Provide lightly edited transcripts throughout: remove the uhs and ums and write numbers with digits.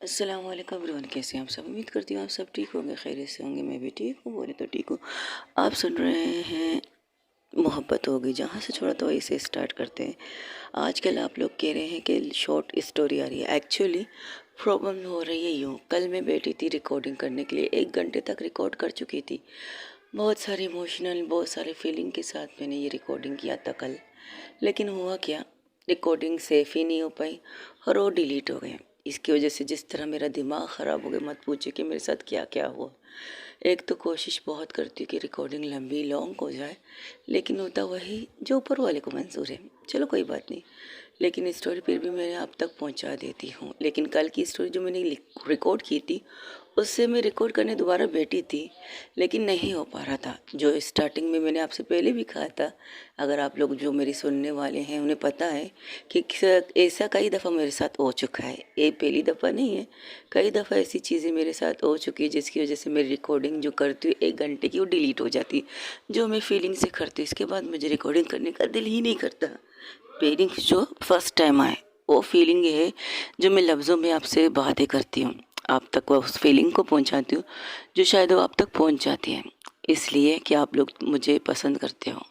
अस्सलाम वालेकुम एवरीवन, कैसे हैं आप सब। उम्मीद करती हूँ आप सब ठीक होंगे, खैरियत से होंगे। मैं भी ठीक हूँ, बोले तो ठीक हूँ। आप सुन रहे हैं मोहब्बत हो गई, जहाँ से छोड़ा तो वहीं से स्टार्ट करते हैं। आजकल आप लोग कह रहे हैं कि शॉर्ट स्टोरी आ रही है। एक्चुअली प्रॉब्लम हो रही है यूँ, कल मैं बैठी थी रिकॉर्डिंग करने के लिए, 1 घंटे तक रिकॉर्ड कर चुकी थी। बहुत सारे इमोशनल, बहुत सारे फीलिंग के साथ मैंने ये रिकॉर्डिंग किया था कल। लेकिन हुआ क्या, रिकॉर्डिंग सेफ ही नहीं हो पाई और वो डिलीट हो गए। इसकी वजह से जिस तरह मेरा दिमाग ख़राब हो गया, मत पूछिए कि मेरे साथ क्या क्या हुआ। एक तो कोशिश बहुत करती हूँ कि रिकॉर्डिंग लंबी लॉन्ग हो जाए, लेकिन होता वही जो ऊपर वाले को मंजूर है। चलो कोई बात नहीं, लेकिन स्टोरी फिर भी मैं आप तक पहुंचा देती हूँ। लेकिन कल की स्टोरी जो मैंने रिकॉर्ड की थी, उससे मैं रिकॉर्ड करने दोबारा बैठी थी, लेकिन नहीं हो पा रहा था। जो स्टार्टिंग में मैंने आपसे पहले भी कहा था, अगर आप लोग जो मेरी सुनने वाले हैं उन्हें पता है कि ऐसा कई दफ़ा मेरे साथ हो चुका है। ये पहली दफ़ा नहीं है, कई दफ़ा ऐसी चीज़ें मेरे साथ हो चुकी है जिसकी वजह से मेरी रिकॉर्डिंग जो करती हूँ 1 घंटे की, वो डिलीट हो जाती। जो मैं फीलिंग से करती हूँ, इसके बाद मुझे रिकॉर्डिंग करने का दिल ही नहीं करता। फीलिंग जो फर्स्ट टाइम आए, वो फीलिंग ये है जो मैं लफ्ज़ों में आपसे बातें करती हूँ, आप तक वो उस फीलिंग को पहुँचाती हूँ जो शायद वो आप तक पहुँच जाती है। इसलिए कि आप लोग मुझे पसंद करते हो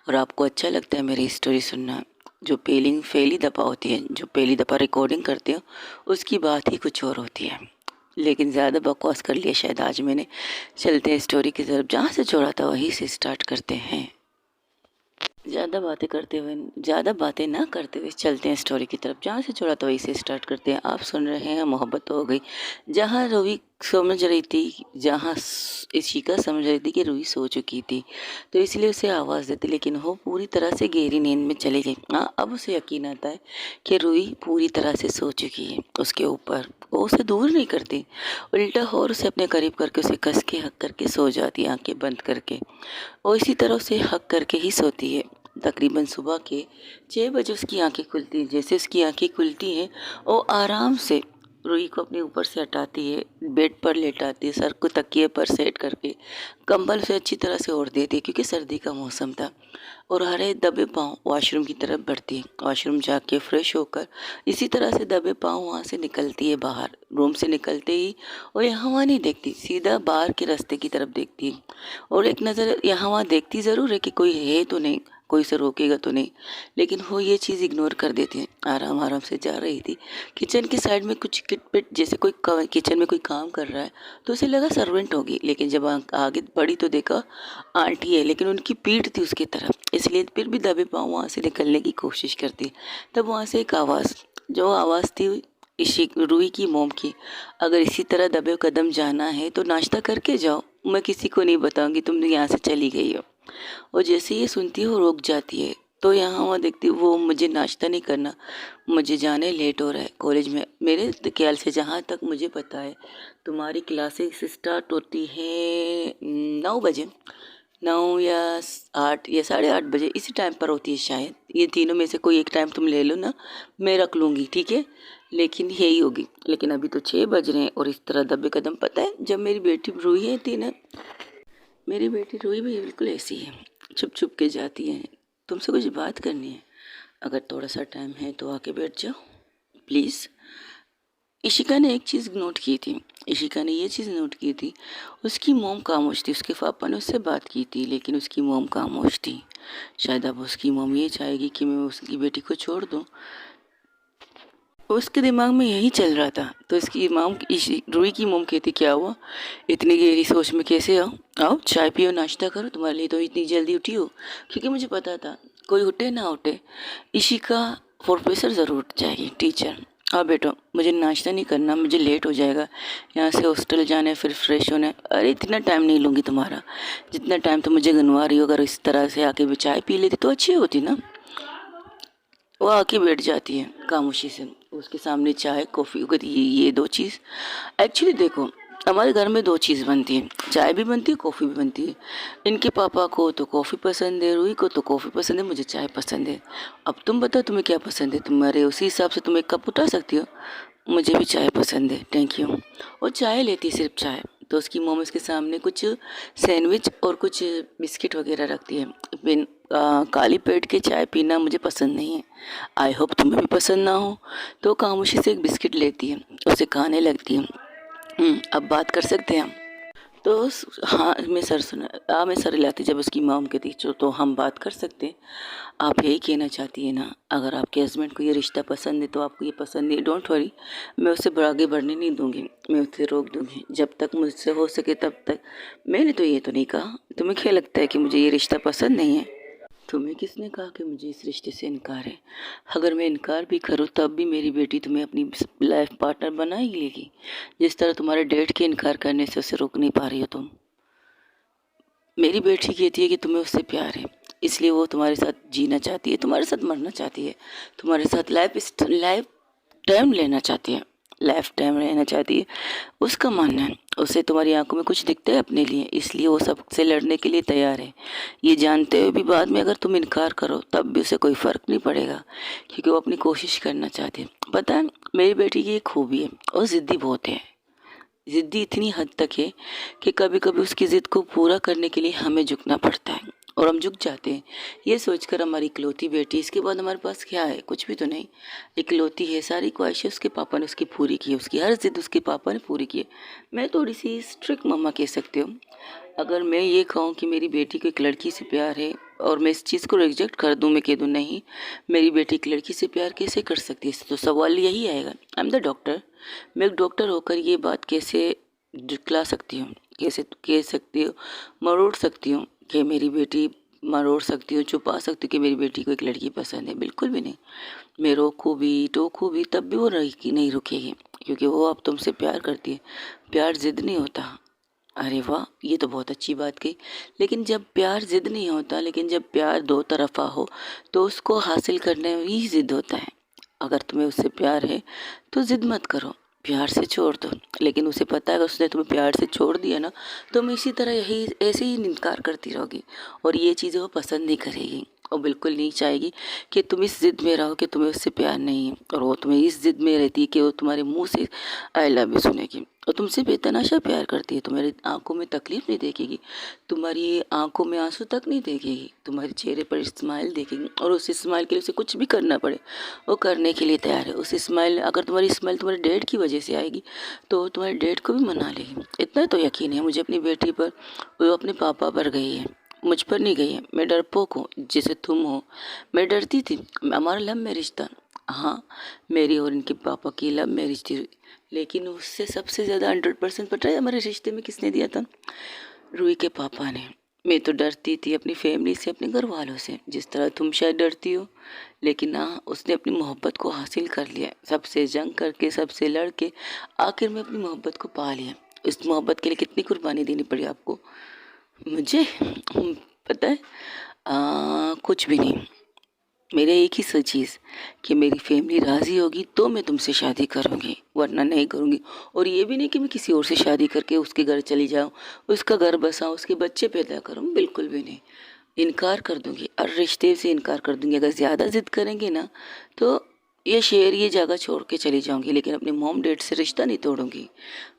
और आपको अच्छा लगता है मेरी स्टोरी सुनना। जो फीलिंग पहली दफ़ा होती है, जो पहली दफ़ा रिकॉर्डिंग करते हो, उसकी बात ही कुछ और होती है। लेकिन ज़्यादा बकवास कर लिया शायद आज मैंने। चलते हैं स्टोरी की तरफ, जहाँ से छोड़ा था वहीं से स्टार्ट करते हैं। ज़्यादा बातें ना करते हुए चलते हैं स्टोरी की तरफ, जहाँ से छोड़ा तो वहीं से स्टार्ट करते हैं। आप सुन रहे हैं मोहब्बत हो गई। जहाँ रूही समझ रही थी, जहाँ इशिका समझ रही थी कि रूही सो चुकी थी, तो इसलिए उसे आवाज़ देती, लेकिन वो पूरी तरह से गहरी नींद में चली गई। हाँ, अब उसे यकीन आता है कि रूही पूरी तरह से सो चुकी है उसके ऊपर। वो उसे दूर नहीं करती, उल्टा और उसे अपने करीब करके उसे कस के हक करके सो जाती है, आंखें बंद करके। वो इसी तरह उसे हक करके ही सोती है। तकरीबन सुबह के 6 बजे उसकी आंखें खुलती हैं। जैसे उसकी आंखें खुलती हैं, वो आराम से रूही को अपने ऊपर से हटाती है, बेड पर लेटाती है, सर को तकिए पर सेट करके कंबल से अच्छी तरह से ओढ़ देती है, क्योंकि सर्दी का मौसम था। और हरे दबे पाँव वॉशरूम की तरफ बढ़ती है। वॉशरूम जाके फ्रेश होकर इसी तरह से दबे पाँव वहाँ से निकलती है बाहर। रूम से निकलते ही वो यहाँ वहाँ नहीं देखती, सीधा बाहर के रास्ते की तरफ देखती है। और एक नज़र यहाँ वहाँ देखती ज़रूर है कि कोई है तो नहीं, कोई से रोकेगा तो नहीं, लेकिन वो ये चीज़ इग्नोर कर देती है। आराम आराम से जा रही थी। किचन के साइड में कुछ किटपिट, जैसे कोई किचन में कोई काम कर रहा है, तो उसे लगा सर्वेंट होगी, लेकिन जब आगे बढ़ी तो देखा आंटी है, लेकिन उनकी पीठ थी उसकी तरफ। इसलिए फिर भी दबे पाँव वहाँ से निकलने की कोशिश करती। तब वहाँ से एक आवाज़, जो आवाज़ थी इसी रूही की मोम की, अगर इसी तरह दबे कदम जाना है तो नाश्ता करके जाओ, मैं किसी को नहीं बताऊंगी तुम यहाँ से चली गई हो। और जैसे ये सुनती है वो रुक जाती है। तो यहाँ वहाँ देखती वो, मुझे नाश्ता नहीं करना, मुझे जाने लेट हो रहा है कॉलेज में। मेरे ख्याल से जहाँ तक मुझे पता है, तुम्हारी क्लासेस स्टार्ट होती है 9 बजे, 9 या 8 या 8:30 बजे, इसी टाइम पर होती है शायद। ये तीनों में से कोई एक टाइम तुम ले लो ना, मैं रख लूँगी, ठीक है। लेकिन यही होगी। लेकिन अभी तो 6 बज रहे हैं और इस तरह दबे कदम। पता है, जब मेरी बेटी रूही थी ना, मेरी बेटी रूही भी बिल्कुल ऐसी है, छुप छुप के जाती है। तुमसे कुछ बात करनी है, अगर थोड़ा सा टाइम है तो आके बैठ जाओ प्लीज़। इशिका ने एक चीज़ नोट की थी, इशिका ने ये चीज़ नोट की थी, उसकी मोम खामोश थी। उसके पापा ने उससे बात की थी, लेकिन उसकी मोम खामोश थी। शायद अब उसकी मोम ये चाहेगी कि मैं उसकी बेटी को छोड़ दूँ। उसके दिमाग में यही चल रहा था। तो इसकी माम, रूही की मोम कहती, क्या हुआ, इतनी गहरी सोच में कैसे आओ, आओ चाय पियो, नाश्ता करो, तुम्हारे लिए तो इतनी जल्दी उठी हो। क्योंकि मुझे पता था कोई उठे ना उठे, इशिका प्रोफेसर ज़रूर उठ जाएगी, टीचर। हाँ बेटो, मुझे नाश्ता नहीं करना, मुझे लेट हो जाएगा यहाँ से हॉस्टल जाने, फिर फ्रेश होने। अरे इतना टाइम नहीं लूँगी तुम्हारा, जितना टाइम तो मुझे गनवा रही हो। अगर इस तरह से आके भी चाय पी लेती तो अच्छी होती ना। वो आके बैठ जाती है खामोशी से। उसके सामने चाय कॉफ़ी, अगर ये दो चीज़, एक्चुअली देखो, हमारे घर में दो चीज़ बनती है, चाय भी बनती है, कॉफ़ी भी बनती है। इनके पापा को तो कॉफ़ी पसंद है, रूही को तो कॉफ़ी पसंद है, मुझे चाय पसंद है। अब तुम बताओ तुम्हें क्या पसंद है, तुम्हारे उसी हिसाब से तुम एक कप उठा सकती हो। मुझे भी चाय पसंद है, थैंक यू। और चाय लेती है, सिर्फ चाय। तो उसकी मोम उसके सामने कुछ सैंडविच और कुछ बिस्किट वगैरह रखती है। बिन काली पेट के चाय पीना मुझे पसंद नहीं है। आई होप तुम्हें भी पसंद ना हो। तो खामोशी से एक बिस्किट लेती है, उसे खाने लगती है। अब बात कर सकते हैं हम। तो हाँ, मैं सर हिलाती जब उसकी मॉम कहती तो हम बात कर सकते हैं। आप यही कहना चाहती है ना, अगर आपके हस्बैंड को ये रिश्ता पसंद है तो आपको ये पसंद नहीं, डोंट वरी, मैं उसे आगे बढ़ने नहीं दूंगी, मैं उसे रोक दूंगी जब तक मुझसे हो सके तब तक। मैंने तो ये तो नहीं कहा। तुम्हें क्या लगता है कि मुझे ये रिश्ता पसंद नहीं है? तुम्हें किसने कहा कि मुझे इस रिश्ते से इनकार है? अगर मैं इनकार भी करूँ तब भी मेरी बेटी तुम्हें अपनी लाइफ पार्टनर बना ही लेगी, जिस तरह तुम्हारे डेट के इनकार करने से उसे रोक नहीं पा रही हो तुम। मेरी बेटी कहती है कि तुम्हें उससे प्यार है, इसलिए वो तुम्हारे साथ जीना चाहती है, तुम्हारे साथ मरना चाहती है, तुम्हारे साथ लाइफ टाइम लेना चाहती है, लाइफ टाइम रहना चाहती है। उसका मानना है उसे तुम्हारी आंखों में कुछ दिखता है अपने लिए, इसलिए वो सबसे लड़ने के लिए तैयार है। ये जानते हुए भी बाद में अगर तुम इनकार करो तब भी उसे कोई फ़र्क नहीं पड़ेगा, क्योंकि वो अपनी कोशिश करना चाहती है। पता है, मेरी बेटी की एक खूबी है, वो ज़िद्दी बहुत है। ज़िद्दी इतनी हद तक है कि कभी कभी उसकी ज़िद को पूरा करने के लिए हमें झुकना पड़ता है, और हम झुक जाते हैं ये सोचकर हमारी इकलौती बेटी, इसके बाद हमारे पास क्या है? कुछ भी तो नहीं। इकलौती है, सारी ख्वाहिशें उसके पापा ने उसकी पूरी की है, उसकी हर ज़िद उसके पापा ने पूरी की है। मैं थोड़ी सी स्ट्रिक्ट मम्मा कह सकते हो। अगर मैं ये कहूँ कि मेरी बेटी को एक लड़की से प्यार है और मैं इस चीज़ को रिजेक्ट कर दूँ, मैं कह दूँ नहीं, मेरी बेटी एक लड़की से प्यार कैसे कर सकती है, तो सवाल यही आएगा, आई एम द डॉक्टर, मैं एक डॉक्टर होकर ये बात कैसे दिखला सकती हूँ, कैसे कह सकती हूँ, मरोड़ सकती हूँ कि मेरी बेटी, मरोड़ सकती हूँ, छुपा सकती हूँ कि मेरी बेटी को एक लड़की पसंद है? बिल्कुल भी नहीं। मैं रोकूँ भी टोकूँ भी तब भी वो नहीं रुकेगी, क्योंकि वो अब तुमसे प्यार करती है। प्यार जिद नहीं होता। अरे वाह, ये तो बहुत अच्छी बात कही। लेकिन जब प्यार जिद नहीं होता, लेकिन जब प्यार दो तरफा हो तो उसको हासिल करने में ही जिद होता है। अगर तुम्हें उससे प्यार है तो जिद मत करो, प्यार से छोड़ दो। लेकिन उसे पता है अगर उसने तुम्हें प्यार से छोड़ दिया ना, तुम इसी तरह यही ऐसे ही इनकार करती रहोगी, और ये चीज़ें वो पसंद नहीं करेगी, और बिल्कुल नहीं चाहेगी कि तुम इस जिद में रहो कि तुम्हें उससे प्यार नहीं है, और वो तुम्हें इस जिद में रहती है कि वो तुम्हारे मुंह से आई लव यू सुनेगी, और तुमसे बेतनाशा प्यार करती है। तुम्हारी आंखों में तकलीफ नहीं देखेगी, तुम्हारी आंखों में आंसू तक नहीं देखेगी, तुम्हारे चेहरे पर स्माइल देखेगी, और उस स्माइल के लिए उसे कुछ भी करना पड़े वो करने के लिए तैयार है। उस स्माइल, अगर तुम्हारी स्माइल तुम्हारे डैड की वजह से आएगी तो तुम्हारे डैड को भी मना लेगी। इतना तो यकीन है मुझे अपनी बेटी पर, वो अपने पापा पर गई है, मुझ पर नहीं गई है। मैं डरपोक हूँ जैसे तुम हो। मैं डरती थी, हमारा लव मैरिज था, हाँ, मेरी और इनके पापा की लव मैरिज थी, लेकिन उससे सबसे ज़्यादा 100% पता है हमारे रिश्ते में किसने दिया था? रूही के पापा ने। मैं तो डरती थी अपनी फैमिली से, अपने घर वालों से, जिस तरह तुम शायद डरती हो, लेकिन हाँ, उसने अपनी मोहब्बत को हासिल कर लिया, सबसे जंग करके, सबसे लड़ के आखिर में अपनी मोहब्बत को पा लिया। इस मोहब्बत के लिए कितनी कुर्बानी देनी पड़ी आपको? मुझे पता है, कुछ भी नहीं। मेरे एक ही सच चीज़ कि मेरी फैमिली राज़ी होगी तो मैं तुमसे शादी करूँगी, वरना नहीं करूँगी। और ये भी नहीं कि मैं किसी और से शादी करके उसके घर चली जाऊँ, उसका घर बसाऊँ, उसके बच्चे पैदा करूँ, बिल्कुल भी नहीं। इनकार कर दूँगी, और रिश्ते से इनकार कर दूँगी। अगर ज़्यादा ज़िद करेंगे ना तो ये शहर, ये जगह छोड़ के चली जाऊँगी, लेकिन अपने मॉम डैड से रिश्ता नहीं तोड़ूँगी।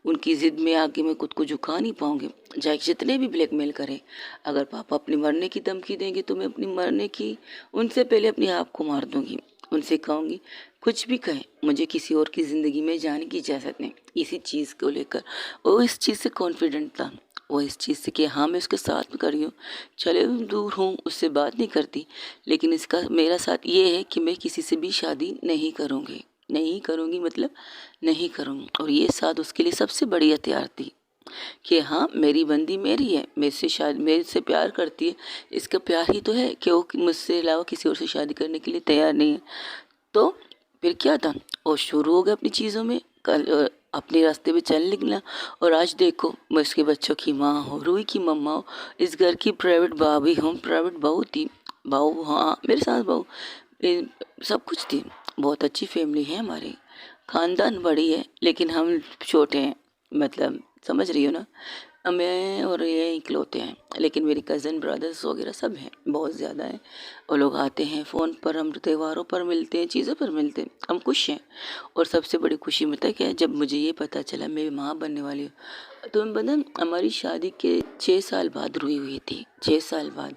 उनकी ज़िद में आके मैं खुद को झुका नहीं पाऊँगी, चाहे जितने भी ब्लैकमेल करें। अगर पापा अपनी मरने की धमकी देंगे तो मैं अपनी मरने की, उनसे पहले अपने आप को मार दूँगी। उनसे कहूँगी कुछ भी कहें, मुझे किसी और की ज़िंदगी में जाने की इजाज़त नहीं। इसी चीज़ को लेकर वो इस चीज़ से कॉन्फिडेंट था, वो इस चीज़ से कि हाँ मैं उसके साथ में खड़ी हूँ, चले दूर हूँ, उससे बात नहीं करती, लेकिन इसका मेरा साथ ये है कि मैं किसी से भी शादी नहीं करूँगी, नहीं करूँगी, मतलब नहीं करूँगी। और ये साथ उसके लिए सबसे बड़ी हथियार थी कि हाँ, मेरी बंदी मेरी है, मेरे से प्यार करती है, इसका प्यार ही तो है कि वो मुझसे अलावा किसी और से शादी करने के लिए तैयार नहीं है। तो फिर क्या था, वो शुरू हो गया अपनी चीज़ों में, कल अपने रास्ते पे चल निकला, और आज देखो मैं उसके बच्चों की माँ हूँ, रूही की मम्मा हूँ, इस घर की प्राइवेट भाभी हूँ, प्राइवेट बहू थी, बहू, हाँ मेरे साथ बहू, सब कुछ थी। बहुत अच्छी फैमिली है हमारी, खानदान बड़ी है, लेकिन हम छोटे हैं, मतलब समझ रही हो ना, मैं और ये इकलौते हैं। लेकिन मेरी कज़न ब्रदर्स वगैरह सब हैं, बहुत ज़्यादा हैं। वो लोग आते हैं फ़ोन पर, हम त्योहारों पर मिलते हैं, चीज़ों पर मिलते हैं, हम खुश हैं। और सबसे बड़ी खुशी पता है क्या है? जब मुझे ये पता चला मैं माँ बनने वाली हूँ। तो तुम्हें पता है, हमारी शादी के 6 साल बाद हुई थी, 6 साल बाद।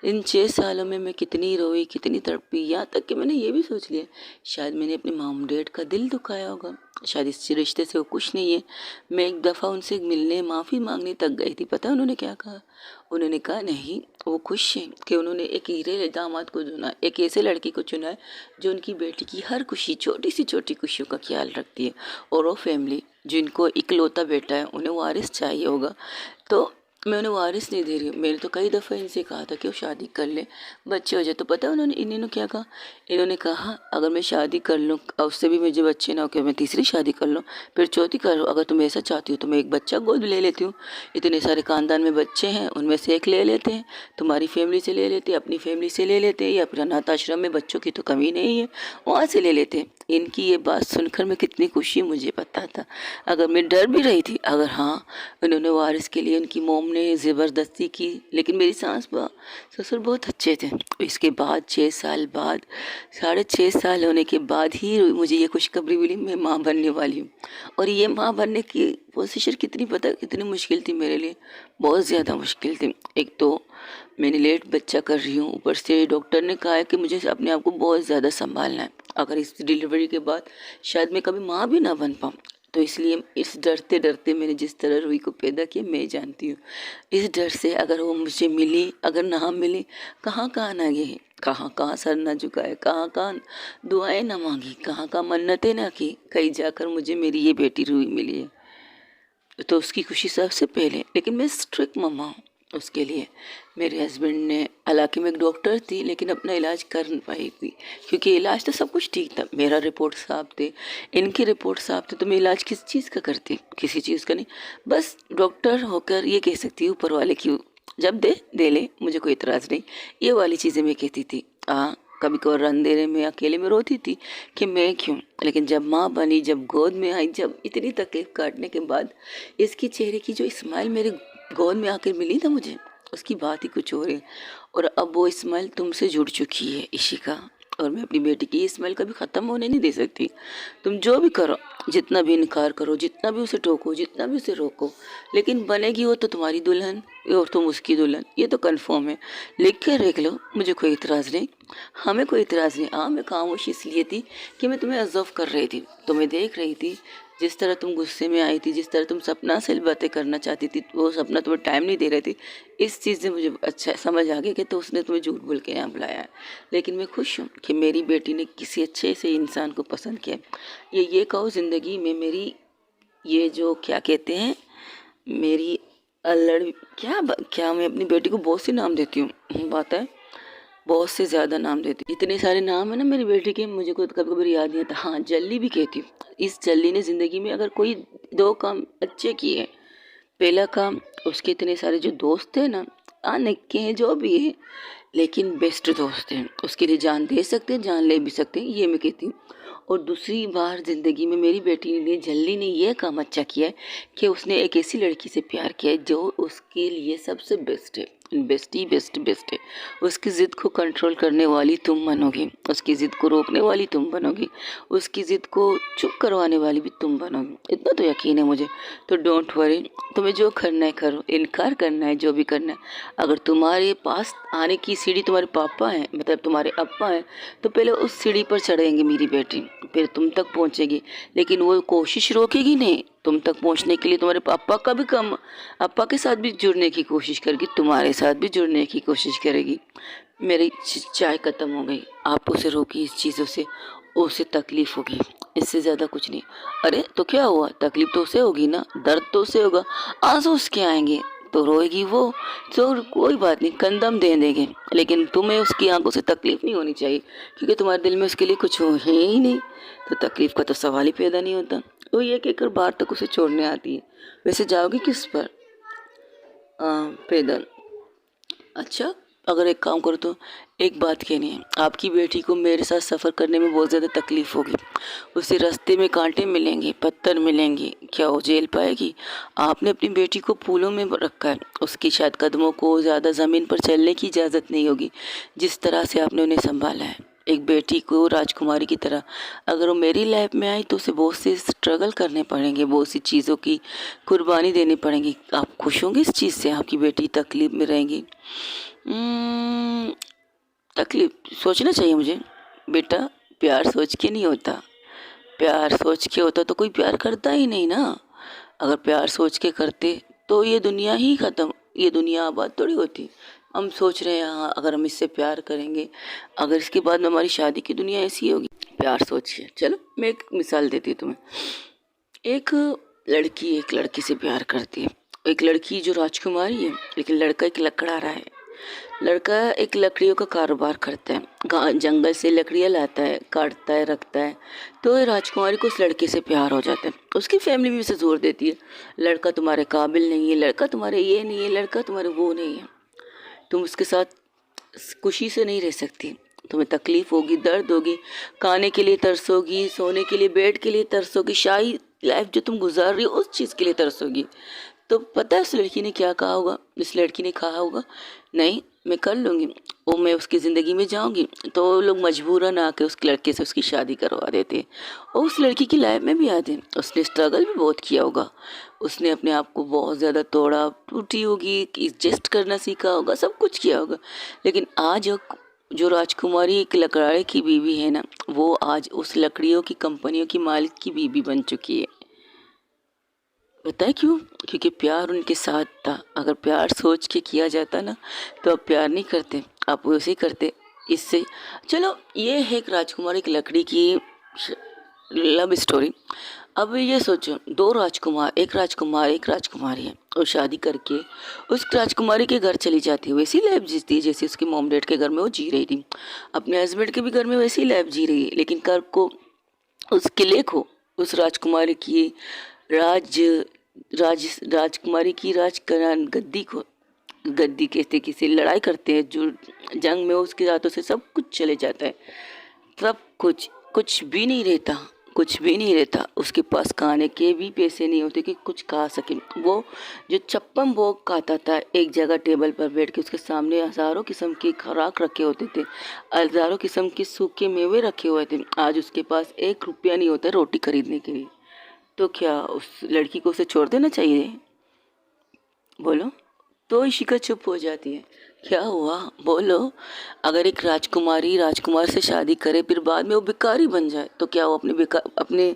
इन 6 सालों में मैं कितनी रोई, कितनी तड़पी, यहाँ तक कि मैंने ये भी सोच लिया शायद मैंने अपने मॉम डैड का दिल दुखाया होगा, शायद इस रिश्ते से वो खुश नहीं है। मैं एक दफ़ा उनसे मिलने, माफ़ी मांगने तक गई थी। पता है उन्होंने क्या कहा? उन्होंने कहा नहीं, वो खुश हैं कि उन्होंने एक हीरे दामाद को चुना, एक ऐसे लड़की को चुना है जो उनकी बेटी की हर खुशी, छोटी सी छोटी खुशियों का ख्याल रखती है। और वो फैमिली जिनको इकलौता बेटा है, उन्हें वारिस चाहिए होगा, तो मैं उन्हें वारिस नहीं दे रही हूँ। मैंने तो कई दफ़ा इनसे कहा था कि वो शादी कर ले, बच्चे हो जाए। तो पता है इन्होंने क्या कहा? इन्होंने कहा अगर मैं शादी कर लूँ और उससे भी मुझे बच्चे ना हो, कि मैं तीसरी शादी कर लूँ, फिर चौथी कर लूँ, अगर तुम ऐसा चाहती हो तो मैं एक बच्चा गोद ले लेती हूँ। इतने सारे खानदान में बच्चे हैं, उनमें से एक ले लेते हैं, तुम्हारी फैमिली से ले लेते हैं, अपनी फैमिली से ले लेते हैं, या फिर अनाथ आश्रम में बच्चों की तो कमी नहीं है, वहाँ से ले लेते हैं। इनकी ये बात सुनकर मैं कितनी खुशी मुझे पता था। अगर मैं डर भी रही थी, अगर हाँ उन्होंने वारिस के लिए उनकी मोम ने ज़बरदस्ती की, लेकिन मेरी सास ससुर बहुत अच्छे थे। इसके बाद 6 साल बाद, 6.5 साल होने के बाद ही मुझे ये खुशखबरी मिली मैं माँ बनने वाली हूँ। और ये माँ बनने की प्रोसीजर कितनी, पता कितनी मुश्किल थी मेरे लिए, बहुत ज़्यादा मुश्किल थी। एक तो मैंने लेट बच्चा कर रही हूँ, ऊपर से डॉक्टर ने कहा है कि मुझे अपने आप को बहुत ज़्यादा संभालना है, अगर इस डिलीवरी के बाद शायद मैं कभी माँ भी ना बन पाऊँ। तो इसलिए इस डरते डरते मैंने जिस तरह रूही को पैदा किया मैं जानती हूँ। इस डर से अगर वो मुझे मिली, अगर ना मिली, कहाँ कहाँ ना गए, कहाँ कहाँ सर ना झुकाए, कहाँ कहाँ दुआएं ना मांगी, कहाँ कहाँ मन्नतें ना की, कहीं जाकर मुझे मेरी ये बेटी रूही मिली है। तो उसकी खुशी सबसे पहले। लेकिन मैं स्ट्रिक्ट मम्मा हूँ उसके लिए। मेरे हस्बैंड ने, हालांकि मैं एक डॉक्टर थी लेकिन अपना इलाज कर नहीं पाई थी, क्योंकि इलाज तो सब कुछ ठीक था, मेरा रिपोर्ट साफ थे, इनकी रिपोर्ट साफ थे, तो मैं इलाज किस चीज़ का करती? किसी चीज़ का नहीं। बस डॉक्टर होकर ये कह सकती हूँ ऊपर वाले की जब दे ले, मुझे कोई इतराज़ नहीं, ये वाली चीज़ें मैं कहती थी। हाँ, कभी कभार अंधेरे में अकेले में रोती थी कि मैं क्यों। लेकिन जब माँ बनी, जब गोद में आई, जब इतनी तकलीफ काटने के बाद इसकी चेहरे की जो स्माइल मेरे गोद में आकर मिली ना मुझे, उसकी बात ही कुछ और है। और अब वो स्माइल तुमसे जुड़ चुकी है इशिका, और मैं अपनी बेटी की स्माइल कभी ख़त्म होने नहीं दे सकती। तुम जो भी करो, जितना भी इनकार करो, जितना भी उसे टोको, जितना भी उसे रोको, लेकिन बनेगी वो तो तुम्हारी दुल्हन और तुम उसकी दुल्हन, ये तो कन्फर्म है। लिख के रख लो, मुझे कोई इतराज़ नहीं, हमें कोई इतराज़ नहीं। हाँ, मैं खामोश इसलिए थी कि मैं तुम्हें ऑब्जर्व कर रही थी, तुम्हें देख रही थी, जिस तरह तुम गुस्से में आई थी, जिस तरह तुम सपना से बातें करना चाहती थी, वो सपना तुम्हें टाइम नहीं दे रही थी। इस चीज़ से मुझे अच्छा समझ आ गया कि तो उसने तुम्हें झूठ बोल के यहाँ बुलाया है। लेकिन मैं खुश हूँ कि मेरी बेटी ने किसी अच्छे से इंसान को पसंद किया। ये कहो ज़िंदगी में मेरी, ये जो क्या कहते हैं, मेरी अल्लड़, क्या मैं अपनी बेटी को बहुत सी नाम देती हूँ, बात है, बहुत से ज़्यादा नाम देती हूँ। इतने सारे नाम है ना मेरी बेटी के, मुझे कोई कभी कभी याद नहीं आता। हाँ, जल्ली भी कहती हूँ। इस जल्ली ने ज़िंदगी में अगर कोई 2 काम अच्छे किए, पहला काम, उसके इतने सारे जो दोस्त थे ना, निक्के हैं जो भी है, लेकिन बेस्ट दोस्त हैं, उसके लिए जान दे सकते हैं, जान ले भी सकते हैं, ये मैं कहती हूँ। और दूसरी बार ज़िंदगी में मेरी बेटी ने, जल्दी ने, यह काम अच्छा किया है कि उसने एक ऐसी लड़की से प्यार किया है जो उसके लिए सबसे बेस्ट है, बेस्ट है। उसकी ज़िद को कंट्रोल करने वाली तुम बनोगी, उसकी ज़िद को रोकने वाली तुम बनोगी, उसकी ज़िद को चुप करवाने वाली भी तुम बनोगी, इतना तो यकीन है मुझे। तो डोंट वरी, तुम्हें जो करना है करो, इनकार करना है जो भी करना है। अगर तुम्हारे पास आने की सीढ़ी तुम्हारे पापा हैं, मतलब तुम्हारे अप्पा हैं, तो पहले उस सीढ़ी पर चढ़ेंगे मेरी बेटी, फिर तुम तक पहुंचेगी। लेकिन वो कोशिश रोकेगी नहीं, तुम तक पहुंचने के लिए तुम्हारे पापा का भी कम, अप्पा के साथ भी जुड़ने की कोशिश करेगी, तुम्हारे साथ भी जुड़ने की कोशिश करेगी। मेरी चाय ख़त्म हो गई, आप उसे रोकी इस चीज़ों से, उसे तकलीफ़ होगी, इससे ज़्यादा कुछ नहीं। अरे तो क्या हुआ, तकलीफ़ तो उसे होगी ना, दर्द तो उसे होगा, आंसू उसके आएंगे तो रोएगी वो, तो कोई बात नहीं, कंदम दे देंगे, लेकिन तुम्हें उसकी आंखों से तकलीफ़ नहीं होनी चाहिए, क्योंकि तुम्हारे दिल में उसके लिए कुछ हो है ही नहीं, तो तकलीफ़ का तो सवाल ही पैदा नहीं होता। तो ये कहकर बाहर तक उसे छोड़ने आती है। वैसे जाओगी किस पर? पैदल। अच्छा, अगर एक काम करो तो एक बात कहनी है, आपकी बेटी को मेरे साथ सफ़र करने में बहुत ज़्यादा तकलीफ़ होगी। उसे रास्ते में कांटे मिलेंगे, पत्थर मिलेंगे, क्या वो झेल पाएगी? आपने अपनी बेटी को फूलों में रखा है, उसकी शायद कदमों को ज़्यादा ज़मीन पर चलने की इजाज़त नहीं होगी जिस तरह से आपने उन्हें संभाला है। एक बेटी को राजकुमारी की तरह अगर वो मेरी लाइफ में आई तो उसे बहुत से स्ट्रगल करने पड़ेंगे, बहुत सी चीज़ों की कुर्बानी देनी पड़ेंगी। आप खुश होंगे इस चीज़ से? आपकी बेटी तकलीफ में रहेंगी। तकलीफ सोचना चाहिए मुझे। बेटा, प्यार सोच के नहीं होता। प्यार सोच के होता तो कोई प्यार करता ही नहीं ना। अगर प्यार सोच के करते तो ये दुनिया ही ख़त्म, ये दुनिया आबाद थोड़ी होती। हम सोच रहे हैं हाँ अगर हम इससे प्यार करेंगे, अगर इसके बाद में हमारी शादी की दुनिया ऐसी होगी। प्यार सोचिए। चलो मैं एक मिसाल देती हूँ तुम्हें। एक लड़की एक लड़के से प्यार करती है। एक लड़की जो राजकुमारी है, लेकिन लड़का एक लकड़हारा है। लड़का एक लकड़ियों का कारोबार करता है, जंगल से लकड़ियाँ लाता है, काटता है, रखता है। तो ये राजकुमारी को उस लड़के से प्यार हो जाता है। उसकी फैमिली भी उसे जोर देती है, लड़का तुम्हारे काबिल नहीं है, लड़का तुम्हारे ये नहीं है, लड़का तुम्हारे वो नहीं है, तुम उसके साथ खुशी से नहीं रह सकती। तुम्हें तकलीफ होगी, दर्द होगी, खाने के लिए तरसोगी, सोने के लिए, बेड के लिए तरसोगी, शाही लाइफ जो तुम गुजार रही हो उस चीज़ के लिए तरसोगी। तो पता है उस लड़की ने क्या कहा होगा? इस लड़की ने कहा होगा नहीं मैं कर लूँगी, वो मैं उसकी ज़िंदगी में जाऊँगी। तो वो लोग मजबूरन आके उस लड़के से उसकी शादी करवा देते हैं। और उस लड़की की लाइफ में भी आते हैं। उसने स्ट्रगल भी बहुत किया होगा, उसने अपने आप को बहुत ज़्यादा तोड़ा, टूटी होगी, एडजस्ट करना सीखा होगा, सब कुछ किया होगा। लेकिन आज जो राजकुमारी एक लकड़हारे की बीवी है ना, वो आज उस लकड़ियों की कंपनियों की मालिक की बीवी बन चुकी है। पता है क्यों? क्योंकि प्यार उनके साथ था। अगर प्यार सोच के किया जाता ना तो आप प्यार नहीं करते, आप वैसे ही करते। इससे चलो ये है एक राजकुमार एक लकड़ी की लव स्टोरी। अब ये सोचो, दो राजकुमार, एक राजकुमारी है, और शादी करके उस राजकुमारी के घर चली जाती है। वैसी लाइफ जीती है जैसे उसके मॉम डैड के घर में वो जी रही थी। अपने हस्बैंड के भी घर में वैसी लाइफ जी रही है। लेकिन कल को उस किले को, उस राजकुमारी की राज राज राजकुमारी की राजकरान गद्दी को, गद्दी कहते किसी लड़ाई करते हैं जो जंग में, उसके हाथों से सब कुछ चले जाता है। सब कुछ, कुछ भी नहीं रहता, कुछ भी नहीं रहता। उसके पास खाने के भी पैसे नहीं होते कि कुछ खा सके। वो जो छप्पन भोग खाता था एक जगह टेबल पर बैठ के, उसके सामने हज़ारों किस्म के खुराक रखे होते थे, हज़ारों किस्म के सूखे मेवे रखे हुए थे। आज उसके पास 1 रुपया नहीं होता रोटी खरीदने के लिए। तो क्या उस लड़की को उसे छोड़ देना चाहिए? बोलो। तो इशिका चुप हो जाती है। क्या हुआ? बोलो। अगर एक राजकुमारी राजकुमार से शादी करे फिर बाद में वो भिखारी बन जाए तो क्या वो अपने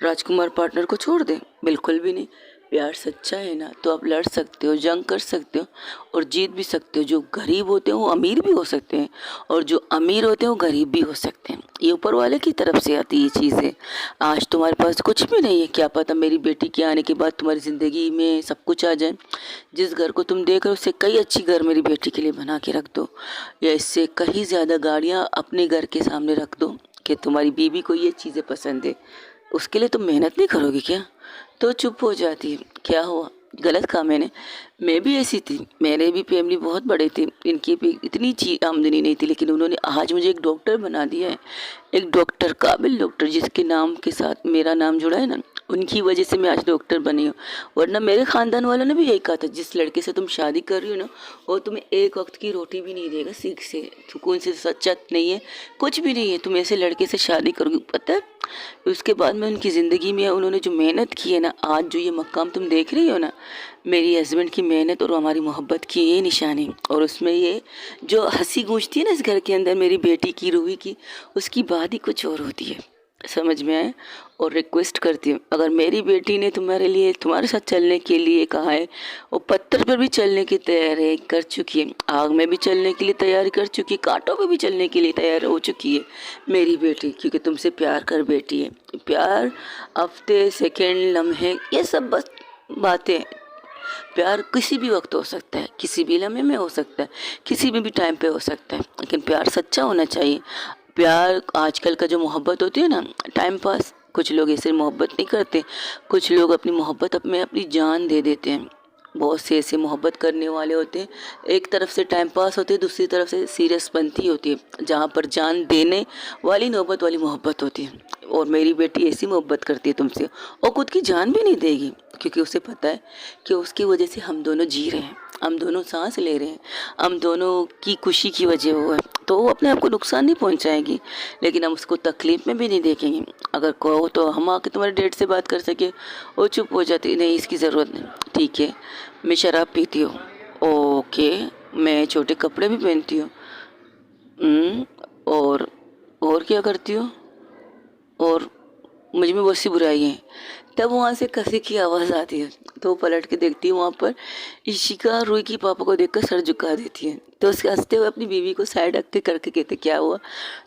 राजकुमार पार्टनर को छोड़ दे? बिल्कुल भी नहीं। प्यार सच्चा है ना तो आप लड़ सकते हो, जंग कर सकते हो और जीत भी सकते हो। जो गरीब होते हैं वो अमीर भी हो सकते हैं और जो अमीर होते हैं वो गरीब भी हो सकते हैं। ये ऊपर वाले की तरफ से आती ये चीज़ें। आज तुम्हारे पास कुछ भी नहीं है, क्या पता मेरी बेटी के आने के बाद तुम्हारी ज़िंदगी में सब कुछ आ जाए। जिस घर को तुम देख रहे हो उससे कई अच्छी घर मेरी बेटी के लिए बना के रख दो, या इससे कहीं ज़्यादा गाड़ियाँ अपने घर के सामने रख दो कि तुम्हारी बीवी को ये चीज़ें पसंद है। उसके लिए तुम मेहनत नहीं करोगी क्या? तो चुप हो जाती है। क्या हुआ? गलत कहा मैंने? मैं भी ऐसी थी, मेरे भी फैमिली बहुत बड़े थे, इनकी भी इतनी आमदनी नहीं थी, लेकिन उन्होंने आज मुझे एक डॉक्टर बना दिया है। एक डॉक्टर, काबिल डॉक्टर, जिसके नाम के साथ मेरा नाम जुड़ा है ना, उनकी वजह से मैं आज डॉक्टर बनी हूँ। वरना मेरे ख़ानदान वालों ने भी यही कहा था, जिस लड़के से तुम शादी कर रही हो ना वो तुम्हें एक वक्त की रोटी भी नहीं देगा, सीख से सुकून से, सच्चा नहीं है, कुछ भी नहीं है, तुम ऐसे लड़के से शादी करोगी। पता है उसके बाद में उनकी ज़िंदगी में उन्होंने जो मेहनत की है ना, आज जो ये मकाम तुम देख रही हो ना, मेरी हस्बैंड की मेहनत और हमारी मोहब्बत की ये निशानी। और उसमें ये जो हंसी गूंजती है ना इस घर के अंदर मेरी बेटी की, रूही की, उसकी बात ही कुछ और होती है। समझ में आए? और रिक्वेस्ट करती हूँ, अगर मेरी बेटी ने तुम्हारे लिए, तुम्हारे साथ चलने के लिए कहा है, वो पत्थर पर भी चलने की तैयारी कर चुकी है, आग में भी चलने के लिए तैयारी कर चुकी है, कांटों पे भी चलने के लिए तैयार हो चुकी है मेरी बेटी, क्योंकि तुमसे प्यार कर बेटी है। प्यार हफ्ते, सेकेंड, लम्हे, ये सब बस बातें। प्यार किसी भी वक्त हो सकता है, किसी भी लम्हे में हो सकता है, किसी भी टाइम पे हो सकता है, लेकिन प्यार सच्चा होना चाहिए। प्यार आजकल का जो मोहब्बत होती है ना, टाइम पास, कुछ लोग ऐसे मोहब्बत नहीं करते, कुछ लोग अपनी मोहब्बत में अपनी जान दे देते हैं। बहुत से ऐसे मोहब्बत करने वाले होते हैं, एक तरफ से टाइम पास होते हैं, दूसरी तरफ से सीरियस बनती होती है, जहाँ पर जान देने वाली नौबत वाली मोहब्बत होती है। और मेरी बेटी ऐसी मोहब्बत करती है तुमसे और खुद की जान भी नहीं देगी, क्योंकि उसे पता है कि उसकी वजह से हम दोनों जी रहे हैं, हम दोनों सांस ले रहे हैं, हम दोनों की खुशी की वजह वो है। तो वो अपने आप को नुकसान नहीं पहुंचाएगी, लेकिन हम उसको तकलीफ में भी नहीं देखेंगे। अगर कहो तो हम आके तुम्हारे डेट से बात कर सके, वो चुप हो जाती, नहीं इसकी ज़रूरत नहीं, ठीक है मैं शराब पीती हूँ, ओके मैं छोटे कपड़े भी पहनती हूँ, हम्म, और क्या करती हो, और मुझ में बहुत सी बुराई है। तब वहाँ से कसी की आवाज़ आती है, तो वो पलट के देखती है, वहाँ पर इशिका रुई की पापा को देखकर सर झुका देती है। तो उसके हंसते हुए अपनी बीवी को साइड रख के करके कहते, क्या हुआ,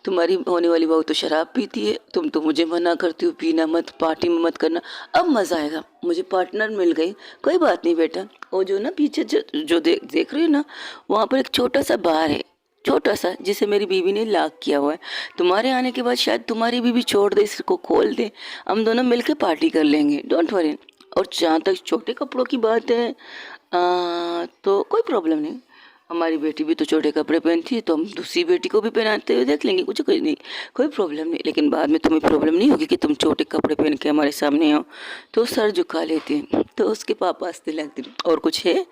तुम्हारी होने वाली बहू तो शराब पीती है, तुम तो मुझे मना करती हो पीना मत, पार्टी में मत करना, अब मज़ा आएगा, मुझे पार्टनर मिल गई, कोई बात नहीं बेटा। और जो ना पीछे जो देख रही हो ना, वहाँ पर एक छोटा सा बार है, छोटा सा, जिसे मेरी बीवी ने लॉक किया हुआ है। तुम्हारे आने के बाद शायद तुम्हारी बीवी छोड़ दे, इसको खोल दे, हम दोनों मिलकर पार्टी कर लेंगे, डोंट वरी। और जहाँ तक छोटे कपड़ों की बात है, तो कोई प्रॉब्लम नहीं, हमारी बेटी भी तो छोटे कपड़े पहनती है, तो हम दूसरी बेटी को भी पहनाते हुए देख लेंगे, कुछ कोई नहीं, कोई प्रॉब्लम नहीं। लेकिन बाद में तुम्हें प्रॉब्लम नहीं होगी कि तुम छोटे कपड़े पहन के हमारे सामने आओ। तो सर झुका लेती हैं, तो उसके पापा हंसने लगते हैं, और कुछ है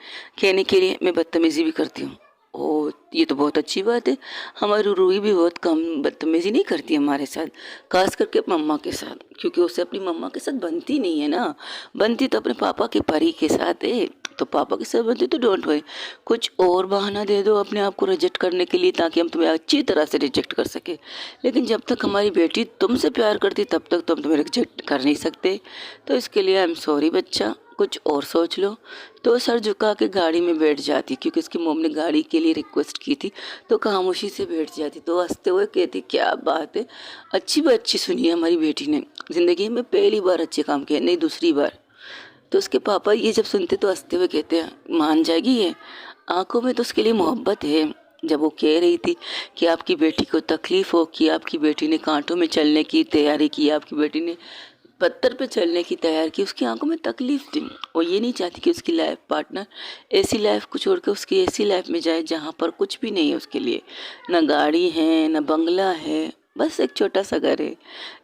कहने के लिए, मैं बदतमीजी भी करती हूँ। ओह ये तो बहुत अच्छी बात है, हमारी रूही भी बहुत कम बदतमीजी नहीं करती हमारे साथ, खास करके मम्मा के साथ, क्योंकि उसे अपनी मम्मा के साथ बनती नहीं है ना, बनती तो अपने पापा के परी के साथ है, तो पापा के साथ बनती तो डोंट वरी, कुछ और बहाना दे दो अपने आप को रिजेक्ट करने के लिए, ताकि हम तुम्हें अच्छी तरह से रिजेक्ट कर सके। लेकिन जब तक हमारी बेटी तुमसे प्यार करती तब तक तो हम तुम्हें रिजेक्ट कर नहीं सकते, तो इसके लिए आई एम सॉरी बच्चा, कुछ और सोच लो। तो सर झुका के गाड़ी में बैठ जाती, क्योंकि उसकी मम्मी ने गाड़ी के लिए रिक्वेस्ट की थी, तो खामोशी से बैठ जाती। तो हंसते हुए कहती, क्या बात है, अच्छी सुनी है हमारी बेटी ने, ज़िंदगी में पहली बार अच्छे काम किए, नहीं दूसरी बार। तो उसके पापा ये जब सुनते तो हंसते हुए कहते हैं, मान जाएगी ये, आंखों में तो उसके लिए मोहब्बत है। जब वो कह रही थी कि आपकी बेटी को तकलीफ़ हो, कि आपकी बेटी ने कांटों में चलने की तैयारी की, आपकी बेटी ने पत्थर पे चलने की तैयार की, उसकी आंखों में तकलीफ थी। वो ये नहीं चाहती कि उसकी लाइफ पार्टनर ऐसी लाइफ को छोड़ के उसकी ऐसी लाइफ में जाए जहाँ पर कुछ भी नहीं है उसके लिए, ना गाड़ी है ना बंगला है, बस एक छोटा सा घर है।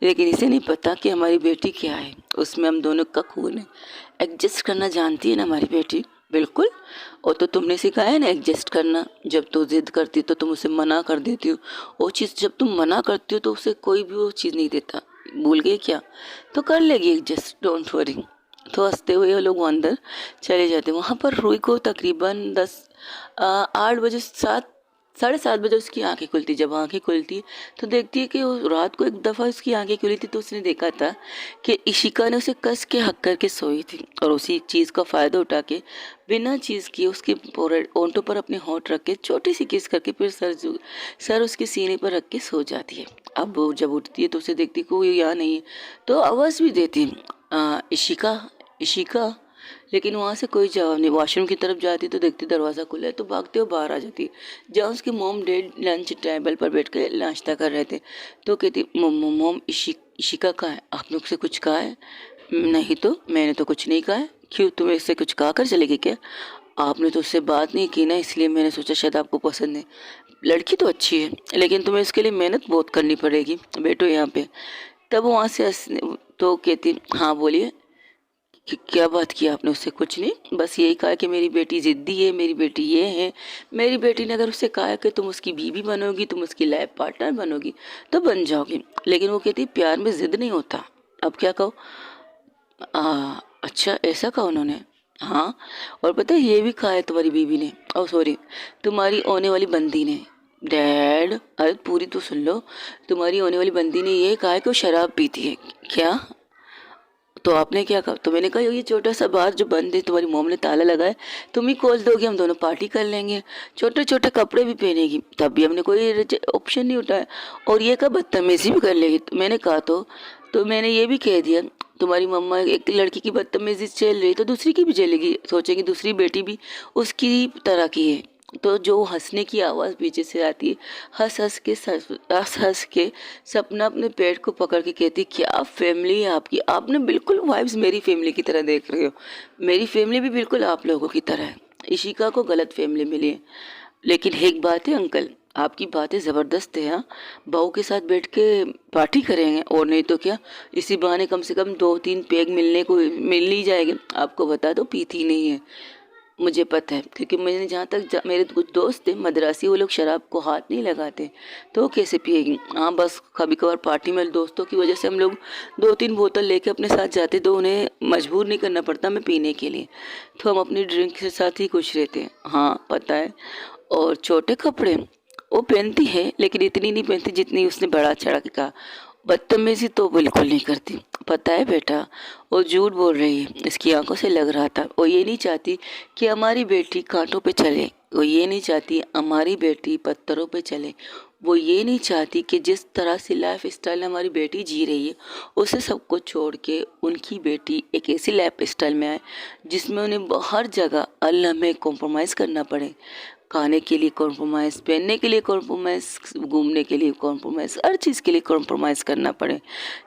लेकिन इसे नहीं पता कि हमारी बेटी क्या है, उसमें हम दोनों का खून है, एडजस्ट करना जानती है ना हमारी बेटी, बिल्कुल। और तो तुमने सिखाया है ना एडजस्ट करना, जब तो जिद करती तो तुम उसे मना कर देती हो, वो चीज़ जब तुम मना करती हो तो उसे कोई भी वो चीज़ नहीं देता, भूल गई क्या, तो कर लेगी एडजस्ट, डोंट वरी। तो हंसते हुए वो लोग अंदर चले जाते। वहाँ पर रूही को तकरीबन 8 बजे 7 साढ़े 7 बजे उसकी आंखें खुलती। जब आंखें खुलती तो देखती है कि वो रात को एक दफ़ा उसकी आंखें खुली थी, तो उसने देखा था कि इशिका ने उसे कस के हक करके सोई थी, और उसी चीज़ का फ़ायदा उठा के बिना चीज़ किए उसके ओंठों पर अपने होंठ रख के छोटी सी किस करके फिर सर उसके सीने पर रख के सो जाती है। अब वो जब उठती है तो उसे देखती है कोई यहाँ नहीं है, तो आवाज़ भी देती है, इशिका इशिका, लेकिन वहाँ से कोई जवाब नहीं। वॉशरूम की तरफ जाती तो देखती दरवाज़ा खुला है, तो भागते हुए बाहर आ जाती, जहाँ उसके मोम डैड लंच टेबल पर बैठ कर नाश्ता कर रहे थे। तो कहती, मोम इशिका कहाँ है, आपने उससे कुछ कहा है? नहीं तो मैंने तो कुछ नहीं कहा है। क्यों, तुम्हें इससे कुछ कहा कर चलेगी क्या? आपने तो उससे बात नहीं की ना, इसलिए मैंने सोचा शायद आपको पसंद नहीं। लड़की तो अच्छी है, लेकिन तुम्हें इसके लिए मेहनत बहुत करनी पड़ेगी, बैठो यहाँ पे। तब वहाँ से तो कहती, हाँ बोलिए, कि क्या बात की आपने उससे? कुछ नहीं, बस यही कहा कि मेरी बेटी ज़िद्दी है, मेरी बेटी ये है। मेरी बेटी ने अगर उससे कहा है कि तुम उसकी बीवी बनोगी, तुम उसकी लाइफ पार्टनर बनोगी, तो बन जाओगी। लेकिन वो कहती प्यार में ज़िद नहीं होता। अब क्या कहो? अच्छा ऐसा कहा उन्होंने? हाँ, और पता है ये भी कहा है तुम्हारी बीवी ने, ओ सॉरी तुम्हारी होने वाली बंदी ने। डैड, अरे पूरी तो सुन लो। तुम्हारी होने वाली बंदी ने ये कहा है कि वो शराब पीती है। क्या? तो आपने क्या कहा? तो मैंने कहा ये छोटा सा बार जो बंद है, तुम्हारी मोम ने ताला लगाए, तुम ही खोल दोगे, हम दोनों पार्टी कर लेंगे, छोटे छोटे कपड़े भी पहनेगी, तब भी हमने कोई ऑप्शन नहीं उठाया। और ये कहा बदतमीजी भी कर लेगी। तो मैंने कहा तो मैंने ये भी कह दिया, तुम्हारी मम्मा एक लड़की की बदतमीजी चल रही तो दूसरी की भी चलेगी, सोचेगी दूसरी बेटी भी उसकी तरह की है, तो जो हंसने की आवाज़ पीछे से आती है, हंस हंस के सपना अपने पेट को पकड़ के कहती, क्या फैमिली है आपकी, आपने बिल्कुल वाइब्स मेरी फैमिली की तरह देख रहे हो, मेरी फैमिली भी बिल्कुल आप लोगों की तरह है। इशिका को गलत फैमिली मिली है। लेकिन एक बात है अंकल, आपकी बातें ज़बरदस्त है। हाँ, बहू के साथ बैठ के पार्टी करेंगे, और नहीं तो क्या, इसी बहाने कम से कम 2-3 पैग मिल ही जाएंगे। आपको बता दो, पीती नहीं है, मुझे पता है, क्योंकि मैंने जहाँ तक मेरे कुछ दोस्त थे मद्रासी, वो लोग शराब को हाथ नहीं लगाते, तो वो कैसे पिएगी। हाँ, बस कभी कभार पार्टी में दोस्तों की वजह से हम लोग 2-3 बोतल लेके अपने साथ जाते, तो उन्हें मजबूर नहीं करना पड़ता हमें पीने के लिए, तो हम अपनी ड्रिंक के साथ ही खुश रहते हैं। हाँ पता है। और छोटे कपड़े वो पहनती है, लेकिन इतनी नहीं पहनती जितनी उसने बढ़ा चढ़ा के कहा। बदतमीजी तो बिल्कुल नहीं करती। पता है बेटा, वो झूठ बोल रही है, इसकी आंखों से लग रहा था। वो ये नहीं चाहती कि हमारी बेटी कांटों पे चले, वो ये नहीं चाहती हमारी बेटी पत्थरों पे चले, वो ये नहीं चाहती कि जिस तरह से लाइफ स्टाइल हमारी बेटी जी रही है उसे सब कुछ छोड़ के उनकी बेटी एक ऐसी लाइफ स्टाइल में आए जिसमें उन्हें हर जगह अल्लाह में कॉम्प्रोमाइज़ करना पड़े। खाने के लिए कॉम्प्रोमाइज़, पहनने के लिए कॉम्प्रोमाइज़, घूमने के लिए कॉम्प्रोमाइज़, हर चीज़ के लिए कॉम्प्रोमाइज़ करना पड़े।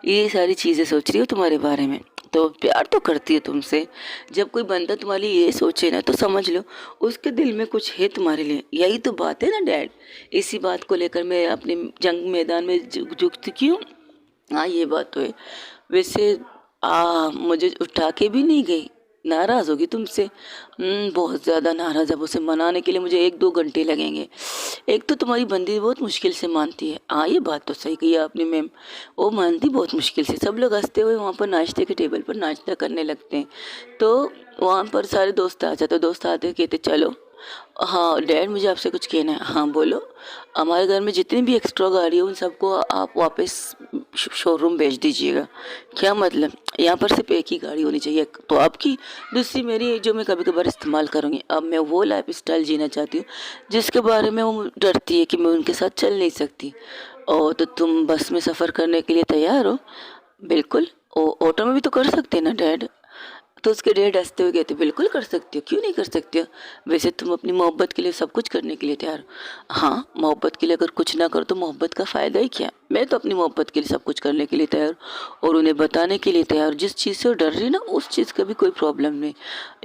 ये सारी चीज़ें सोच रही हो तुम्हारे बारे में, तो प्यार तो करती है तुमसे। जब कोई बंदा तुम्हारे लिए ये सोचे ना, तो समझ लो उसके दिल में कुछ है तुम्हारे लिए। यही तो बात है ना डैड, इसी बात को लेकर मैं अपने जंग मैदान में झुकती क्यों। हाँ ये बात तो है। वैसे मुझे उठा के भी नहीं गई, नाराज़ होगी तुमसे। बहुत ज़्यादा नाराज़। अब उसे मनाने के लिए मुझे 1-2 घंटे लगेंगे। एक तो तुम्हारी बंदी बहुत मुश्किल से मानती है। हाँ ये बात तो सही कही आपने मैम, वो मानती बहुत मुश्किल से। सब लोग हंसते हुए वहाँ पर नाश्ते के टेबल पर नाश्ता करने लगते हैं, तो वहाँ पर सारे दोस्त आ जाते, दोस्त आते कहते चलो। हाँ डैड, मुझे आपसे कुछ कहना है। हाँ बोलो। हमारे घर में जितनी भी एक्स्ट्रा गाड़ी है उन सबको आप वापस शोरूम भेज दीजिएगा। क्या मतलब? यहाँ पर सिर्फ एक ही गाड़ी होनी चाहिए, तो आपकी, दूसरी मेरी, जो मैं कभी कभार इस्तेमाल करूँगी। अब मैं वो लाइफ स्टाइल जीना चाहती हूँ जिसके बारे में वो डरती है कि मैं उनके साथ चल नहीं सकती। और तो तुम बस में सफ़र करने के लिए तैयार हो? बिल्कुल। ऑटो में भी तो कर सकते हैं ना डैड? तो उसके डैड हंसते हुए कहते, बिल्कुल कर सकती हो, क्यों नहीं कर सकती हो। वैसे तुम अपनी मोहब्बत के लिए सब कुछ करने के लिए तैयार हो। हाँ, मोहब्बत के लिए अगर कुछ ना करो तो मोहब्बत का फ़ायदा ही क्या। मैं तो अपनी मोहब्बत के लिए सब कुछ करने के लिए तैयार हूँ, और उन्हें बताने के लिए तैयार। जिस चीज़ से वो डर रही ना, उस चीज़ का भी कोई प्रॉब्लम नहीं।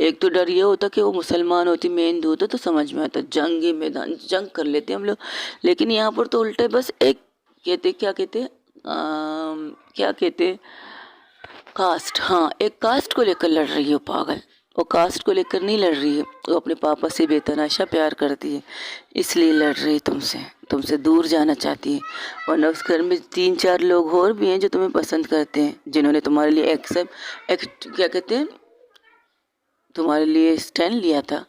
एक तो डर ये होता कि वो मुसलमान होती, मैं हिंदू होता, तो समझ में आता, जंग मैदान जंग कर लेते हम लोग। लेकिन यहाँ पर तो उल्टा है, बस एक कहते, क्या कहते, क्या कहते, कास्ट। हाँ, एक कास्ट को लेकर लड़ रही है वो पागल। वो कास्ट को लेकर नहीं लड़ रही है, वो अपने पापा से बेतहाशा प्यार करती है, इसलिए लड़ रही है तुमसे, तुमसे दूर जाना चाहती है। वरना उस घर में 3-4 लोग और भी हैं जो तुम्हें पसंद करते हैं, जिन्होंने तुम्हारे लिए क्या कहते हैं, तुम्हारे लिए स्टैंड लिया था।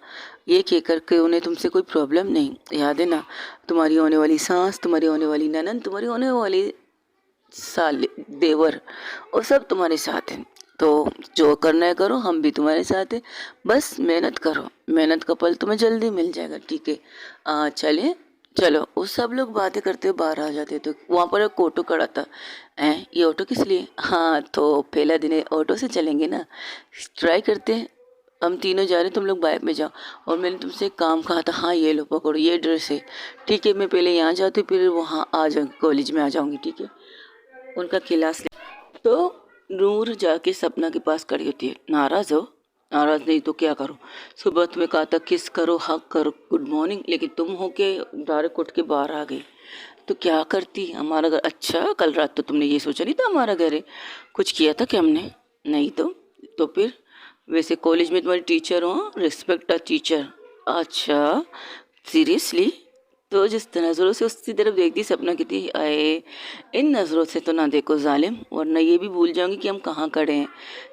ये कह कर के उन्हें तुमसे कोई प्रॉब्लम नहीं, याद है ना, तुम्हारी होने वाली सास, तुम्हारी होने वाली ननद, तुम्हारी होने वाली साले, देवर, और सब तुम्हारे साथ हैं। तो जो करना है करो, हम भी तुम्हारे साथ हैं। बस मेहनत करो, मेहनत का फल तुम्हें जल्दी मिल जाएगा। ठीक है, चले चलो। वो सब लोग बातें करते हुए बाहर आ जाते, तो वहाँ पर एक ऑटो खड़ा था। ये ऑटो किस लिए? हाँ, तो पहला दिन है, ऑटो से चलेंगे ना, ट्राई करते हैं। हम तीनों जा रहे हैं, तुम लोग बाइक में जाओ, और मैंने तुमसे एक काम कहा था। हाँ ये लो पकड़ो, ये ड्रेस है। ठीक है, मैं पहले यहाँ जाती हूँ, फिर वहाँ आ जाऊँगी, कॉलेज में आ जाऊँगी। ठीक है, उनका क्लास तो नूर जाके सपना के पास खड़ी होती है। नाराज़ हो? नाराज़ नहीं तो क्या करो? सुबह तुम्हें कहा था किस करो, हक करो, गुड मॉर्निंग, लेकिन तुम हो के डायरेक्ट उठ के बाहर आ गई। तो क्या करती हमारा घर? अच्छा, कल रात तो तुमने ये सोचा नहीं था हमारा घर है, कुछ किया था क्या हमने? नहीं तो फिर? वैसे कॉलेज में तुम्हारी टीचर हो, रिस्पेक्ट अ टीचर। अच्छा, सीरियसली? तो जिस नज़रों से उसकी तरफ देखती सपना कहती, आए इन नज़रों से तो ना देखो जालिम, वरना ये भी भूल जाऊंगी कि हम कहाँ खड़े हैं।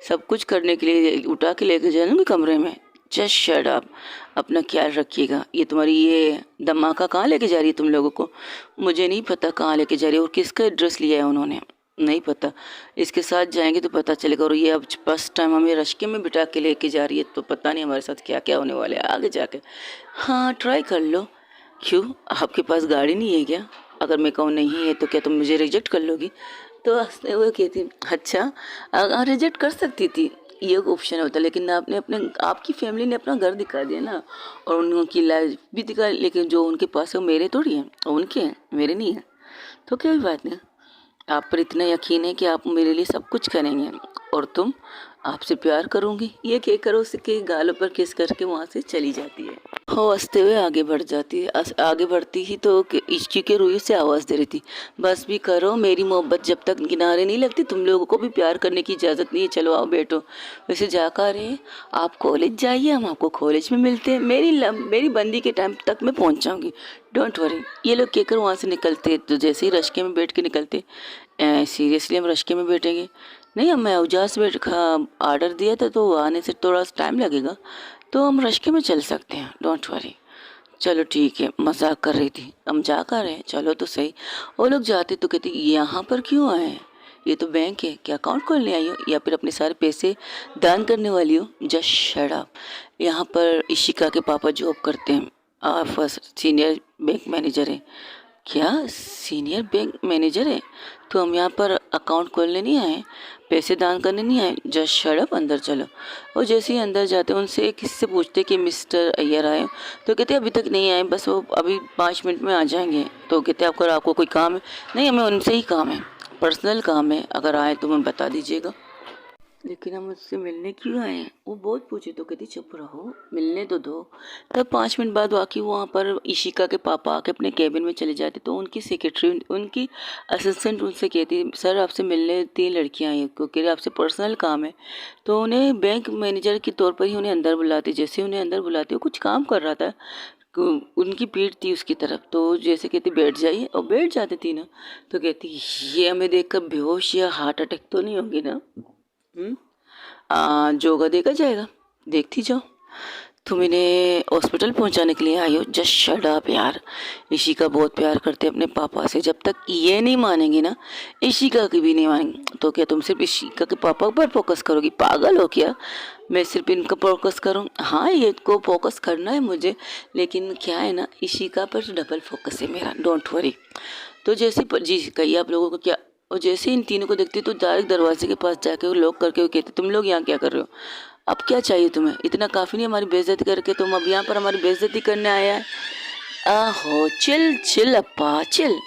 सब कुछ करने के लिए उठा के लेकर जाऊंगी कमरे में। जस्ट शट अप, अपना ख्याल रखिएगा। ये तुम्हारी ये धमाका कहाँ लेके जा रही है तुम लोगों को? मुझे नहीं पता कहाँ लेके जा रही है, और किसका एड्रेस लिया है उन्होंने, नहीं पता। इसके साथ जाएंगे तो पता चलेगा। और ये अब फर्स्ट टाइम हमें रश्के में बिठा के लेके जा रही है, तो पता नहीं हमारे साथ क्या क्या होने वाला है आगे जाके। हाँ ट्राई कर लो। क्यों, आपके पास गाड़ी नहीं है क्या? अगर मैं कहूँ नहीं है तो क्या तुम मुझे रिजेक्ट कर लोगी? तो हंसते हुए कहती, अच्छा रिजेक्ट कर सकती थी, ये एक ऑप्शन होता है, लेकिन आपने अपने आपकी फैमिली ने अपना घर दिखा दिया ना, और उनकी लाइफ भी दिखा, लेकिन जो उनके पास है वो मेरे थोड़ी है, उनके हैं, मेरे नहीं है। तो कोई बात नहीं, आप पर इतना यकीन है कि आप मेरे लिए सब कुछ करेंगे, और तुम आपसे प्यार करूंगी, ये कह कर उसके गालों पर किस करके वहाँ से चली जाती है। हो हंसते हुए आगे बढ़ जाती है। आगे बढ़ती ही तो इश्क के रूह से आवाज़ दे रही थी, बस भी करो, मेरी मोहब्बत जब तक किनारे नहीं लगती तुम लोगों को भी प्यार करने की इजाज़त नहीं है, चलो आओ बैठो। वैसे जा कर रहे आप कॉलेज जाइए, हम आपको कॉलेज में मिलते हैं, मेरी बंदी के टाइम तक मैं पहुँच जाऊँगी, डोंट वरी। ये लोग कहकर वहाँ से निकलते, तो जैसे ही रश्के में बैठ के निकलते, सीरियसली हम रश्के में बैठेंगे? नहीं, हम उजास बैठ ऑर्डर दिया था तो आने से थोड़ा टाइम लगेगा, तो हम रश्के में चल सकते हैं, डोंट वरी। चलो ठीक है, मजाक कर रही थी, हम जा कर रहे हैं, चलो तो सही। वो लोग जाते तो कहते यहाँ पर क्यों आए हैं, ये तो बैंक है, क्या अकाउंट खोलने आई हो या फिर अपने सारे पैसे दान करने वाली हो? Just shut up. यहाँ पर इशिका के पापा जॉब करते हैं, फर्स्ट सीनियर बैंक मैनेजर है। क्या सीनियर बैंक मैनेजर है? तो हम यहाँ पर अकाउंट खोलने नहीं आए, पैसे दान करने नहीं आए, जस्ट शट अप, अंदर चलो। और जैसे ही अंदर जाते हैं उनसे किससे पूछते कि मिस्टर अय्यर आए? तो कहते अभी तक नहीं आए, बस वो अभी 5 मिनट में आ जाएंगे। तो कहते आपको कोई काम है? नहीं, हमें उनसे ही काम है, पर्सनल काम है, अगर आए तो हमें बता दीजिएगा। लेकिन हम उससे मिलने क्यों आए हैं? वो बहुत पूछे तो कहती चुप रहो, मिलने तो दो। तब 5 मिनट बाद वाकई वहाँ पर इशिका के पापा आके अपने केबिन में चले जाते, तो उनकी सेक्रेटरी, उनकी असिस्टेंट उनसे कहती सर आपसे मिलने 3 लड़कियाँ आई क्योंकि आपसे पर्सनल काम है। तो उन्हें बैंक मैनेजर के तौर पर ही उन्हें अंदर बुलाती, जैसे उन्हें अंदर बुलाती वो कुछ काम कर रहा था, उनकी पीठ थी उसकी तरफ, तो जैसे कहती बैठ जाइए, और बैठ जाती थी ना, तो कहती ये हमें देखकर बेहोश या हार्ट अटैक तो नहीं होगी ना? जोगा देखा जाएगा, देखती जाओ। तुम इन्हें हॉस्पिटल पहुंचाने के लिए आई हो? जस्ट शट अप यार। इशिका बहुत प्यार करते हैं अपने पापा से, जब तक ये नहीं मानेंगी ना, इशिका की भी नहीं मानेंगी। तो क्या तुम सिर्फ इशिका के पापा पर फोकस करोगी? पागल हो क्या? मैं सिर्फ इनका फोकस करूँ? हाँ, ये को फोकस करना है मुझे, लेकिन क्या है ना, इशिका पर डबल फोकस है मेरा, डोंट वरी। तो जैसे जी कहिए आप लोगों को क्या? और जैसे इन तीनों को देखती तो डायरेक्ट दरवाजे के पास जाके वो लॉक करके वो कहते तुम लोग यहाँ क्या कर रहे हो? अब क्या चाहिए तुम्हें? इतना काफ़ी नहीं हमारी बेइज्जती करके तुम अब यहाँ पर हमारी बेइज्जती करने आया है? आहो, चिल चिल अप्पा चिल,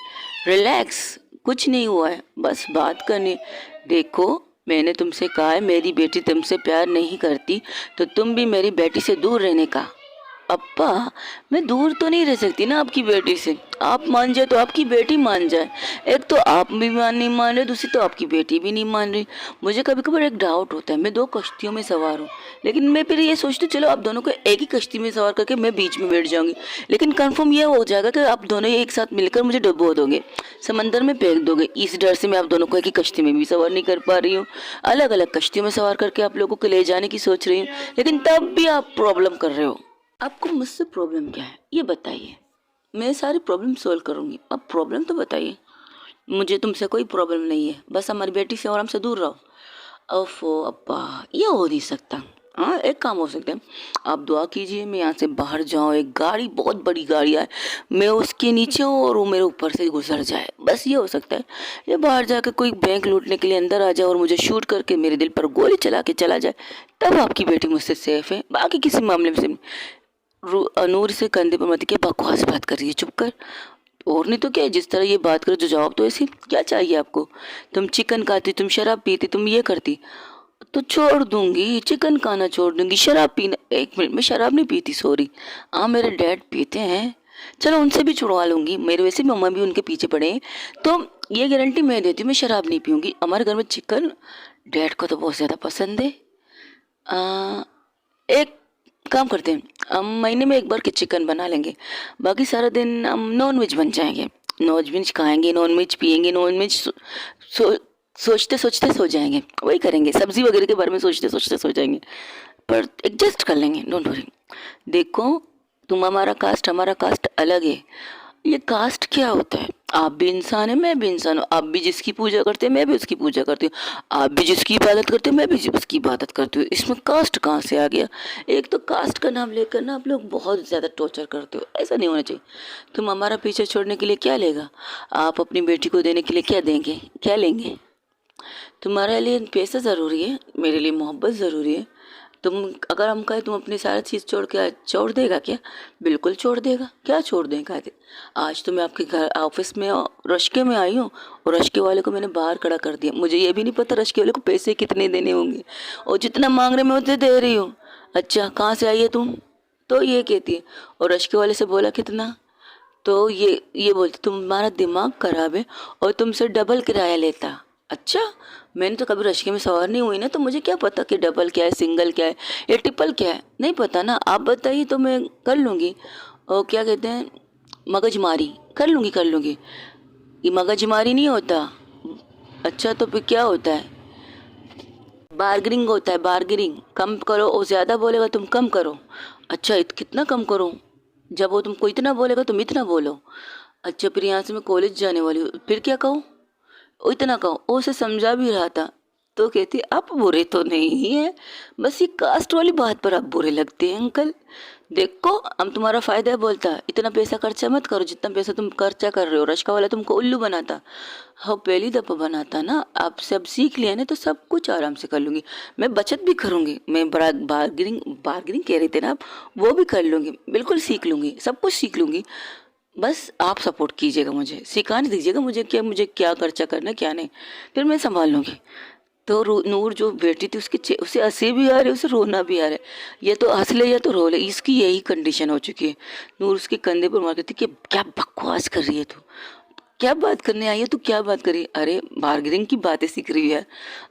रिलैक्स, कुछ नहीं हुआ है, बस बात करनी। देखो, मैंने तुमसे कहा है मेरी बेटी तुमसे प्यार नहीं करती, तो तुम भी मेरी बेटी से दूर रहने का। अप्पा, मैं दूर तो नहीं रह सकती ना आपकी बेटी से, आप मान जाए तो आपकी बेटी मान जाए। एक तो आप भी नहीं मान रहे, दूसरी तो आपकी बेटी भी नहीं मान रही। मुझे कभी कभार एक डाउट होता है, मैं 2 कश्तियों में सवार हूँ, लेकिन मैं फिर ये सोचती चलो आप दोनों को एक ही कश्ती में सवार करके मैं बीच में बैठ जाऊंगी, लेकिन कंफर्म ये हो जाएगा कि आप दोनों एक साथ मिलकर मुझे डुबो दोगे, समंदर में फेंक दोगे। इस डर से मैं आप दोनों को एक ही कश्ती में भी सवार नहीं कर पा रही हूँ, अलग अलग कश्तियों में सवार करके आप लोगों को ले जाने की सोच रही हूँ, लेकिन तब भी आप प्रॉब्लम कर रहे हो। आपको मुझसे प्रॉब्लम क्या है ये बताइए, मैं सारी प्रॉब्लम सॉल्व करूंगी, अब प्रॉब्लम तो बताइए। मुझे तुमसे कोई प्रॉब्लम नहीं है, बस हमारी बेटी से और हमसे दूर रहो। ओफो अब्बा, ये हो नहीं सकता। हाँ, एक काम हो सकता है, आप दुआ कीजिए मैं यहाँ से बाहर जाऊँ, एक गाड़ी, बहुत बड़ी गाड़ी आए, मैं उसके नीचे हूँ और वो मेरे ऊपर से गुजर जाए, बस ये हो सकता है। या बाहर जाकर कोई बैंक लूटने के लिए अंदर आ जाए और मुझे शूट करके मेरे दिल पर गोली चला के चला जाए, तब आपकी बेटी मुझसे सेफ है, बाकी किसी मामले में से। नूर से कंधे पर मत के बकवास बात कर रही है, चुप कर। और नहीं तो क्या, जिस तरह ये बात करो जो जवाब तो ऐसी, क्या चाहिए आपको? तुम चिकन खाती, तुम शराब पीती, तुम ये करती, तो छोड़ दूंगी, चिकन खाना छोड़ दूंगी, शराब पीना 1 मिनट में शराब नहीं पीती, सॉरी। हाँ, मेरे डैड पीते हैं, चलो उनसे भी छुड़वा लूंगी, मेरे वैसे मम्मा भी उनके पीछे पड़े हैं, तो ये गारंटी मैं देती हूँ मैं शराब नहीं पीऊँगी। हमारे घर में चिकन डैड को तो बहुत ज़्यादा पसंद है। एक काम करते हैं, हम महीने में 1 बार के चिकन बना लेंगे, बाकी सारा दिन हम नॉन वेज बन जाएंगे, नॉन वेज खाएंगे, नॉन वेज पियेंगे, नॉन वेज सोचते सोचते सो जाएंगे, वही करेंगे, सब्जी वगैरह के बारे में सोचते सोचते सो जाएंगे, पर एडजस्ट कर लेंगे, डोंट वरी। देखो, तुम हमारा कास्ट हमारा कास्ट अलग है, ये कास्ट क्या होता है? आप भी इंसान है, मैं भी इंसान हूँ, आप भी जिसकी पूजा करते हैं मैं भी उसकी पूजा करती हूँ, आप भी जिसकी इबादत करते हो मैं भी उसकी इबादत करती हूँ, इसमें कास्ट कहाँ से आ गया? एक तो कास्ट का नाम लेकर ना आप लोग बहुत ज़्यादा टॉर्चर करते हो, ऐसा नहीं होना चाहिए। तुम हमारा पीछे छोड़ने के लिए क्या लेगा? आप अपनी बेटी को देने के लिए क्या देंगे, क्या लेंगे? तुम्हारे लिए पैसा ज़रूरी है, मेरे लिए मोहब्बत ज़रूरी है। तुम अगर हम कहें तुम अपनी सारी चीज़ छोड़ देगा क्या? बिल्कुल छोड़ देगा। क्या छोड़ देगा? आज तो मैं आपके घर ऑफिस में रश्के में आई हूँ और रश्के वाले को मैंने बाहर खड़ा कर दिया। मुझे ये भी नहीं पता रश्के वाले को पैसे कितने देने होंगे, और जितना मांग रहे मैं उतने दे रही हूँ। अच्छा, कहाँ से आई है तुम? तो ये कहती है। और रश्के वाले से बोला कितना? तो ये बोलते तुम्हारा दिमाग खराब है और तुमसे डबल किराया लेता। अच्छा, मैंने तो कभी रश्के में सवार नहीं हुई ना, तो मुझे क्या पता कि डबल क्या है, सिंगल क्या है या ट्रिपल क्या है, नहीं पता ना। आप बताइए तो मैं कर लूँगी। और क्या कहते हैं, मगजमारी कर लूँगी, कर लूँगी। ये मगजमारी नहीं होता। अच्छा, तो फिर क्या होता है? बार्गेनिंग होता है, बार्गेनिंग। कम करो, और ज़्यादा बोलेगा तुम कम करो। अच्छा, कितना कम करूँ? जब वो तुमको इतना बोलेगा तुम इतना बोलो। अच्छा, फिर यहाँ से मैं कॉलेज जाने वाली हूँ, फिर क्या कहूँ? वो इतना कहूँ। वो उसे समझा भी रहा था, तो कहती आप बुरे तो नहीं है, बस ये कास्ट वाली बात पर आप बुरे लगते हैं अंकल। देखो, हम तुम्हारा फ़ायदा है बोलता, इतना पैसा खर्चा मत करो जितना पैसा तुम खर्चा कर रहे हो। रश्का वाला तुमको उल्लू बनाता। हाँ, पहली दफ़ा बनाता ना, आप सब सीख लिया ना तो सब कुछ आराम से कर लूँगी। मैं बचत भी करूँगी, मैं बार्गेनिंग बार्गेनिंग कह रहे थे ना आप, वो भी कर लूँगी, बिल्कुल सीख लूँगी, सब कुछ सीख लूँगी। बस आप सपोर्ट कीजिएगा, मुझे सिखाने दीजिएगा, मुझे क्या खर्चा करना है क्या नहीं, फिर मैं संभाल लूँगी। तो नूर जो बेटी थी उसे हंसी भी आ रही है, उसे रोना भी आ रहा है। ये तो हंस ले या तो रो ले, इसकी यही कंडीशन हो चुकी है। नूर उसके कंधे पर मार कहती कि क्या बकवास कर रही है तू, क्या बात करने आई है तू, क्या बात करी? अरे, बार्गेनिंग की बातें सीख रही है,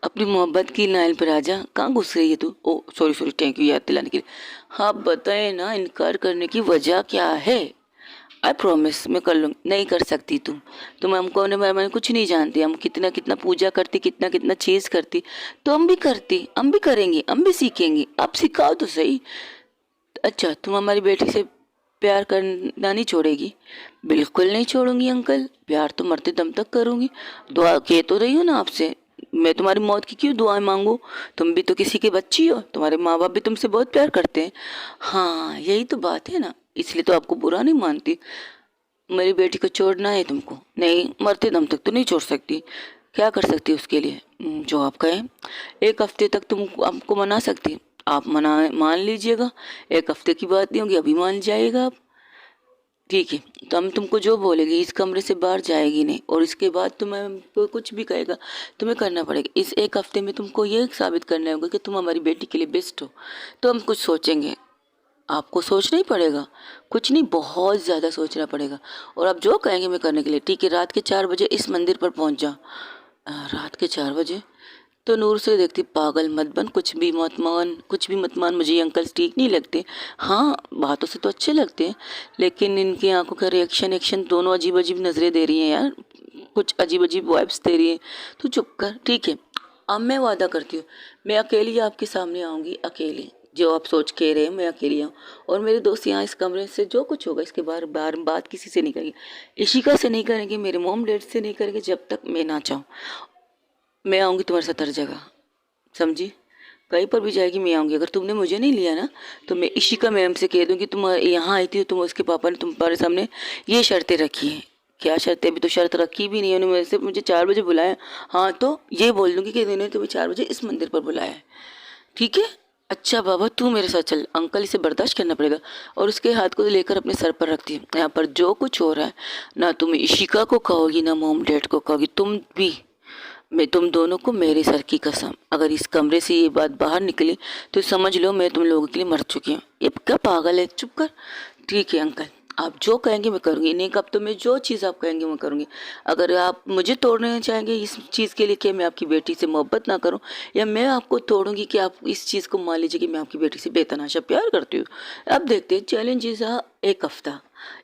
अपनी मोहब्बत की लाइन पर आ जा। कहाँ घुस रही है तू? ओ सॉरी सॉरी, थैंक यू याद दिलाने के लिए। हाँ बताए ना, इनकार करने की वजह क्या है? आई प्रॉमिस मैं कर लूँगी। नहीं कर सकती तुम हमको अपने बारे में कुछ नहीं जानती। हम कितना कितना पूजा करती, कितना कितना चीज़ करती, तो हम भी करती, हम भी करेंगे, हम भी सीखेंगे। आप सिखाओ तो सही। अच्छा, तुम हमारी बेटी से प्यार करना नहीं छोड़ेगी? बिल्कुल नहीं छोड़ूंगी अंकल, प्यार तो मरते दम तक करूँगी। दुआ कह तो रही हो ना आपसे, मैं तुम्हारी मौत की क्यों दुआएं मांगू? तुम भी तो किसी की बच्ची हो, तुम्हारे माँ बाप भी तुमसे बहुत प्यार करते हैं। हाँ, यही तो बात है ना, इसलिए तो आपको बुरा नहीं मानती। मेरी बेटी को छोड़ना है तुमको? नहीं, मरते दम तक तो नहीं छोड़ सकती। क्या कर सकती उसके लिए? जो आप कहें। एक हफ्ते तक तुम आपको मना सकती, आप मान लीजिएगा। एक हफ्ते की बात नहीं होगी, अभी मान जाइएगा आप। ठीक है, तो हम तुमको जो बोलेगी, इस कमरे से बाहर जाएगी नहीं, और इसके बाद तुम्हें कोई कुछ भी कहेगा तुम्हें करना पड़ेगा। इस एक हफ्ते में तुमको ये साबित करना होगा कि तुम हमारी बेटी के लिए बेस्ट हो। तो हम कुछ सोचेंगे, आपको सोचना ही पड़ेगा, कुछ नहीं बहुत ज़्यादा सोचना पड़ेगा। और आप जो कहेंगे मैं करने के लिए। ठीक है, रात के 4 बजे इस मंदिर पर पहुंच जा। रात के 4 बजे? तो नूर से देखती, पागल मत बन, कुछ भी मत मान, कुछ भी मत मान, मुझे ये अंकल ठीक नहीं लगते। हाँ, बातों से तो अच्छे लगते हैं, लेकिन इनकी आंखों का रिएक्शन एक्शन दोनों अजीब अजीब नज़रें दे रही हैं यार, कुछ अजीब अजीब वाइब्स दे रही है। तू चुप कर। ठीक है, अब मैं वादा करती हूँ, मैं अकेली आपके सामने आऊँगी, अकेली। जो आप सोच के रहे हैं, मैं अकेली आऊँ, और मेरे दोस्त यहाँ इस कमरे से जो कुछ होगा इसके बार बार बात किसी से नहीं करेंगे, इशिका से नहीं करेंगे, मेरे मोम डैड से नहीं करेंगे, जब तक मैं ना चाहूँ। मैं आऊँगी तुम्हारे साथ हर जगह, समझी? कहीं पर भी जाएगी मैं आऊँगी। अगर तुमने मुझे नहीं लिया ना, तो मैं इशिका मैम से कह दूँगी तुम यहाँ आई थी, तुम उसके पापा ने तुम्हारे सामने ये शर्तें रखी हैं। क्या शर्तें? अभी तो शर्त रखी भी नहीं है उन्होंने, मेरे से मुझे 4 बजे बुलाया। हाँ, तो ये बोल दूँगी कि इन्होंने तुम्हें 4 बजे इस मंदिर पर बुलाया है। ठीक है? अच्छा बाबा, तू मेरे साथ चल, अंकल इसे बर्दाश्त करना पड़ेगा। और उसके हाथ को लेकर अपने सर पर रखती है। यहाँ पर जो कुछ हो रहा है ना, तुम इशिका को कहोगी ना मोम डैड को कहोगी, तुम भी। मैं तुम दोनों को, मेरे सर की कसम, अगर इस कमरे से ये बात बाहर निकली तो समझ लो मैं तुम लोगों के लिए मर चुकी हूँ। ये क्या पागल है? चुप कर। ठीक है अंकल, आप जो कहेंगे मैं करूँगी। इन एक हफ्तों में जो चीज़ आप कहेंगे मैं करूँगी। अगर आप मुझे तोड़ना चाहेंगे इस चीज़ के लिए कि मैं आपकी बेटी से मोहब्बत ना करूँ, या मैं आपको तोड़ूंगी कि आप इस चीज़ को मान लीजिए कि मैं आपकी बेटी से बेतहाशा प्यार करती हूँ। अब देखते हैं, चैलेंज इज एक हफ्ता।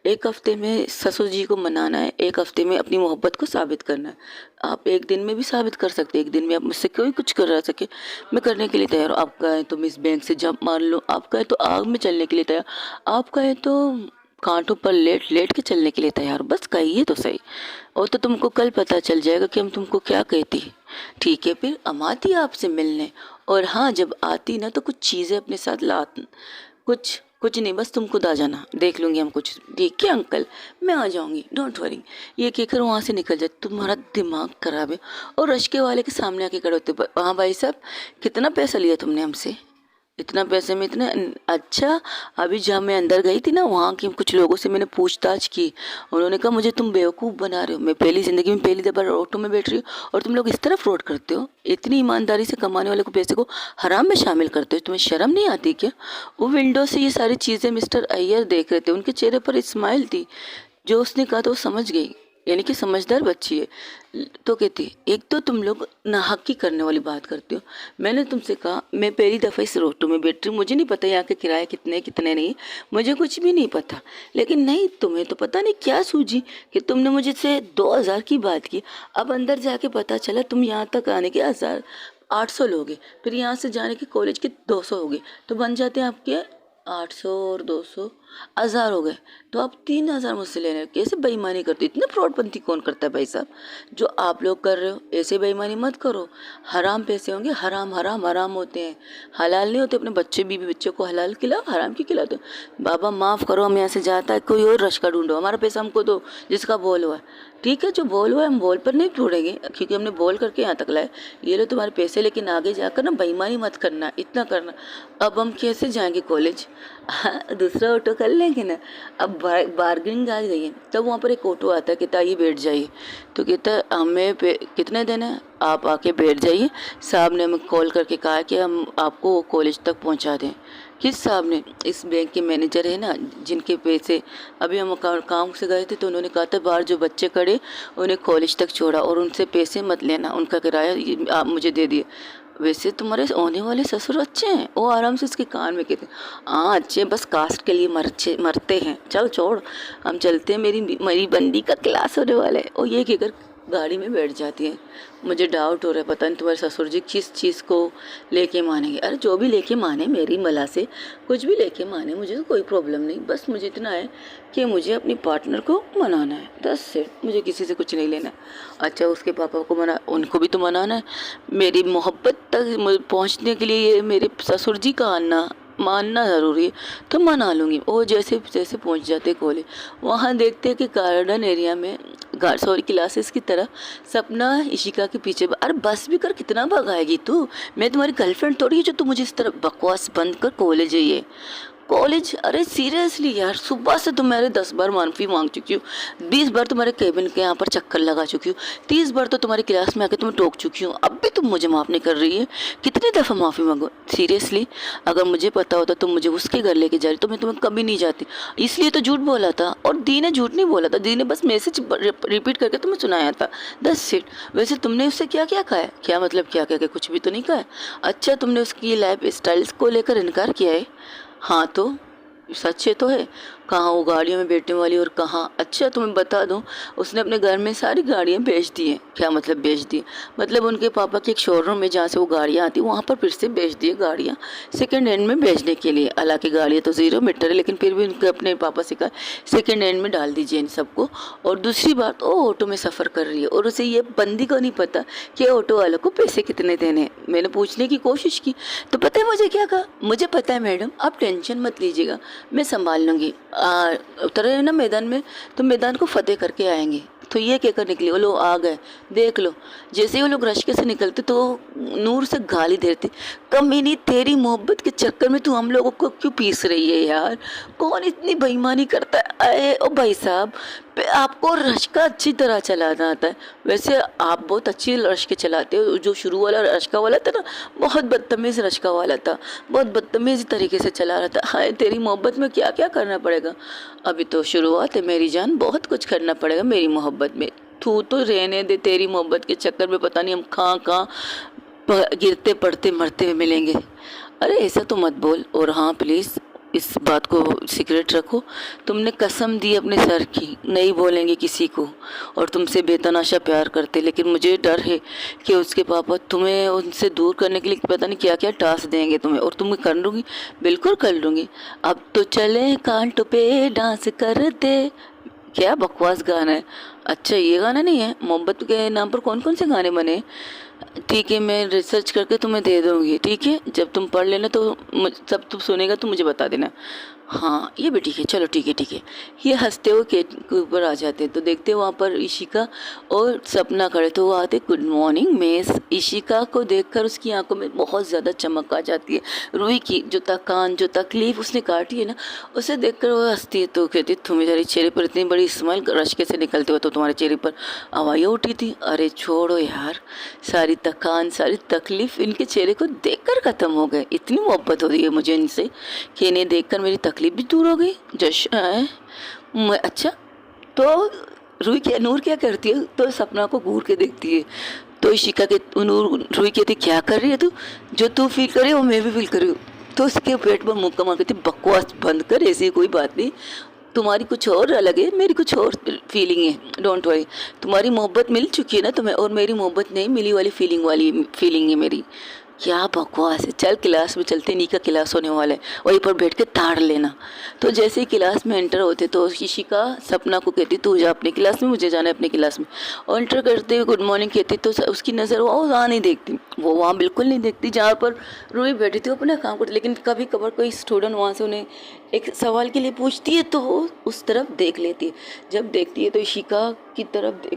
एक हफ्ते में ससुर जी को मनाना है, एक हफ्ते में अपनी मोहब्बत को साबित करना है। आप एक दिन में भी साबित कर सकते हैं, एक दिन में आप मुझसे कोई कुछ कर सके, मैं करने के लिए तैयार हूँ। आप कहें तो मैं इस बैंक से जंप मार लूँ, आप कहें तो आग में चलने के लिए तैयार, आप कहें तो कांटों पर लेट लेट के चलने के लिए तैयार। बस कहिए तो सही, और तो तुमको कल पता चल जाएगा कि हम तुमको क्या कहती है। ठीक है, फिर हम आती आपसे मिलने, और हाँ, जब आती ना तो कुछ चीज़ें अपने साथ ला, कुछ कुछ नहीं, बस तुम खुद आ जाना, देख लूँगी हम कुछ। ठीक है अंकल, मैं आ जाऊँगी, डोंट वरी। ये कहकर वहाँ से निकल जाए। तुम्हारा दिमाग खराब है। और रश्के वाले के सामने आके खड़े होते, हाँ भाई साहब, कितना पैसा लिया तुमने हमसे? इतना पैसे में इतना? अच्छा, अभी जब मैं अंदर गई थी ना, वहाँ के कुछ लोगों से मैंने पूछताछ की। उन्होंने कहा मुझे तुम बेवकूफ़ बना रहे हो। मैं पहली ज़िंदगी में पहली दफ़ा ऑटो में बैठ रही हूँ और तुम लोग इस तरह फ्रॉड करते हो। इतनी ईमानदारी से कमाने वाले को पैसे को हराम में शामिल करते हो। तुम्हें शर्म नहीं आती क्या? वो विंडो से ये सारी चीज़ें मिस्टर अय्यर देख रहे थे। उनके चेहरे पर स्माइल थी। जो उसने कहा तो वो समझ गई, यानी कि समझदार बच्ची है। तो कहती, एक तो तुम लोग नाहकी करने वाली बात करते हो। मैंने तुमसे कहा मैं पहली दफ़ा इस ऑटो में बैठ रही हूँ, मुझे नहीं पता यहाँ के किराए कितने कितने नहीं, मुझे कुछ भी नहीं पता। लेकिन नहीं, तुम्हें तो पता नहीं क्या सूझी कि तुमने मुझे से 2000 की बात की। अब अंदर जाके पता चला तुम यहाँ तक आने के 1800 लोगे, फिर यहाँ से जाने के कॉलेज के 200 हो गए, तो बन जाते हैं आपके 800 और 200 1000 हो गए। तो आप 3000 मुझसे ले रहे हो। कैसे बेईमानी करते हो? इतने फ्रॉडपंती कौन करता है भाई साहब? जो आप लोग कर रहे हो, ऐसे बेईमानी मत करो। हराम पैसे होंगे, हराम हराम हराम होते हैं, हलाल नहीं होते। अपने बच्चे बीवी बच्चों को हलाल खिलाओ, हराम की खिलाते हो? बाबा माफ़ करो, हम यहाँ से जाता है, कोई और रश्का ढूंढो, हमारा पैसा हमको दो जिसका बोल हुआ है। ठीक है, जो बोल हुआ है हम बोल पर नहीं छोड़ेंगे, क्योंकि हमने बोल करके यहाँ तक लाए। ये लो तुम्हारे पैसे, लेकिन आगे जाकर ना बेईमानी मत करना, इतना करना। अब हम कैसे जाएंगे कॉलेज? हाँ, दूसरा ऑटो कर लेंगे ना। अब बार्गेनिंग आ गई है। तब वहाँ पर एक ऑटो आता है, कहता आइए बैठ जाइए। तो कहता है हमें कितने देना है? आप आके बैठ जाइए, साहब ने हमें कॉल करके कहा कि हम आपको कॉलेज तक पहुँचा दें। किस साहब ने? इस बैंक के मैनेजर है ना, जिनके पैसे अभी हम काम से गए थे, तो उन्होंने कहा था बाहर जो बच्चे खड़े उन्हें कॉलेज तक छोड़ा और उनसे पैसे मत लेना, उनका किराया आप मुझे दे दिए। वैसे तुम्हारे होने वाले ससुर अच्छे हैं। वो आराम से उसके कान में कहते, हाँ अच्छे, बस कास्ट के लिए मरते हैं, चल छोड़, हम चलते हैं, मेरी मेरी बंदी का क्लास होने वाला है। और ये कहकर गाड़ी में बैठ जाती है। मुझे डाउट हो रहा है, पता नहीं तुम्हारे ससुर जी किस चीज़ को लेके मानेंगे। अरे जो भी लेके माने, मेरी मला से कुछ भी लेके माने, मुझे तो कोई प्रॉब्लम नहीं। बस मुझे इतना है कि मुझे अपनी पार्टनर को मनाना है, 10 से मुझे किसी से कुछ नहीं लेना। अच्छा, उसके पापा को मना, उनको भी तो मनाना है। मेरी मोहब्बत तक पहुंचने के लिए ये मेरे ससुर जी का आना मानना ज़रूरी है, तो मना लूँगी। वो जैसे जैसे पहुंच जाते कॉलेज, वहाँ देखते कि गार्डन एरिया में क्लासेस की तरह सपना इशिका के पीछे। अरे बस भी कर, कितना भगाएगी तू? मैं तुम्हारी गर्लफ्रेंड थोड़ी है जो तुम मुझे इस तरह बकवास बंद कर कॉलेज जाइए। कॉलेज? अरे सीरियसली यार, सुबह से तुम्हारे 10 बार माफ़ी मांग चुकी हूँ, 20 बार तुम्हारे केबिन के यहाँ पर चक्कर लगा चुकी हूँ, 30 बार तो तुम्हारी क्लास में आके तुम्हें टोक चुकी हूँ, अब भी तुम मुझे माफ़ नहीं कर रही है। कितनी दफ़ा माफ़ी मांगो? सीरियसली, अगर मुझे पता होता तुम मुझे उसके घर लेके जा रही तो मैं तुम्हें कभी नहीं जाती। इसलिए तो झूठ बोला था। और दी ने झूठ नहीं बोला था, दी ने बस मैसेज रिपीट करके तुम्हें सुनाया था, 10 सीट। वैसे तुमने उससे क्या क्या कहा है? क्या मतलब क्या क्या? कुछ भी तो नहीं कहा है। अच्छा, तुमने उसकी लाइफ स्टाइल्स को लेकर इनकार किया है? हाँ, तो सच है तो है। कहाँ वो गाड़ियों में बैठने वाली और कहाँ? अच्छा तुम्हें बता दूं, उसने अपने घर में सारी गाड़ियाँ बेच दी हैं। क्या मतलब बेच दी? मतलब उनके पापा के एक शोरूम में जहाँ से वो गाड़ियाँ आती वहाँ पर फिर से बेच दी है गाड़ियाँ, सेकंड हैंड में बेचने के लिए। हालांकि गाड़ियाँ तो 0 मीटर है, लेकिन फिर भी उनके अपने पापा से कहा सेकेंड हैंड में डाल दीजिए इन सबको। और दूसरी बात, वो ऑटो में सफ़र कर रही है और उसे ये बंदी को नहीं पता कि ऑटो वालों को पैसे कितने देने। मैंने पूछने की कोशिश की तो पता है मुझे क्या कहा? मुझे पता है मैडम, आप टेंशन मत लीजिएगा, मैं संभाल लूँगी। उतरे हैं ना मैदान में, तो मैदान को फतेह करके आएंगे। तो ये कहकर निकले। वो लोग आ गए, देख लो। जैसे ही वो लोग रश्के से निकलते तो नूर से गाली देती, कमीनी, तेरी मोहब्बत के चक्कर में तू हम लोगों को क्यों पीस रही है यार? कौन इतनी बेईमानी करता है? अरे ओ भाई साहब, आपको रश्का अच्छी तरह चलाना आता है। वैसे आप बहुत अच्छी रश्के चलाते हो। जो शुरू वाला रश्का वाला था ना, बहुत बदतमीज़ रश्का वाला था, बहुत बदतमीज़ तरीके से चला रहा था। हाय, तेरी मोहब्बत में क्या क्या करना पड़ेगा? अभी तो शुरुआत है मेरी जान, बहुत कुछ करना पड़ेगा मेरी मोहब्बत में। तू तो रहने दे, तेरी मोहब्बत के चक्कर में पता नहीं हम कहाँ कहाँ गिरते पड़ते मरते हुए मिलेंगे। अरे ऐसा तो मत बोल। और हाँ प्लीज़, इस बात को सीक्रेट रखो। तुमने कसम दी अपने सर की, नहीं बोलेंगे किसी को। और तुमसे बेतनाशा प्यार करते, लेकिन मुझे डर है कि उसके पापा तुम्हें उनसे दूर करने के लिए पता नहीं क्या क्या टास्क देंगे तुम्हें। और तुम्हें कर लूँगी, बिल्कुल कर लूँगी। अब तो चले कांटों पे डांस करते। क्या बकवास गाना है। अच्छा, ये गाना नहीं है। मोहब्बत के नाम पर कौन कौन से गाने बने? ठीक है, मैं रिसर्च करके तुम्हें दे दूँगी। ठीक है, जब तुम पढ़ लेना तो जब तुम सुनेगा तो मुझे बता देना। हाँ ये भी ठीक है, चलो ठीक है ठीक है। ये हंसते हुए केट के ऊपर आ जाते हैं तो देखते हैं वहाँ पर इशिका और सपना खड़े, तो वो आते गुड मॉर्निंग मिस। इशिका को देखकर उसकी आंखों में बहुत ज़्यादा चमक आ जाती है। रूही की जो थकान जो तकलीफ उसने काटी है ना, उसे देखकर वो हंसती है तो कहती है तुम्हारे चेहरे पर इतनी बड़ी स्माइल रश्के से निकलते हुए तो तुम्हारे चेहरे पर आवाज़ें उठी थी। अरे छोड़ो यार, सारी थकान सारी तकलीफ इनके चेहरे को देखकर ख़त्म हो गए। इतनी मोहब्बत हो रही है मुझे इनसे कि इन्हें देखकर मेरी तकलीफ भी दूर हो गई। जश अच्छा, तो नूर क्या करती है, तो सपना को घूर के देखती है। तो इशिका के नूर रूही कहती क्या कर रही है तू, जो तू फील करे वो मैं भी फील कर रही हूँ। तो उसके पेट पर मुक्का मार कहती बकवास बंद कर, ऐसी कोई बात नहीं, तुम्हारी कुछ और अलग है, मेरी कुछ और फीलिंग है, डोंट वरी। तुम्हारी मोहब्बत मिल चुकी है ना तुम्हें, और मेरी मोहब्बत नहीं मिली वाली फीलिंग है मेरी। क्या बकवास है, चल क्लास में चलते, नी का क्लास होने वाला है, वहीं पर बैठ के ताड़ लेना। तो जैसे ही क्लास में एंटर होते तो इशिका सपना को कहती तू जा अपनी क्लास में, मुझे जाना है अपनी क्लास में। और एंटर करते हुए गुड मॉर्निंग कहती तो उसकी नज़र वो वहाँ नहीं देखती, वो वहाँ बिल्कुल नहीं देखती जहाँ पर रूही बैठी थी, वो अपना काम करती। लेकिन कभी कभार कोई स्टूडेंट वहाँ से उन्हें एक सवाल के लिए पूछती है तो वो उस तरफ देख लेती है। जब देखती है तो इशिका की तरफ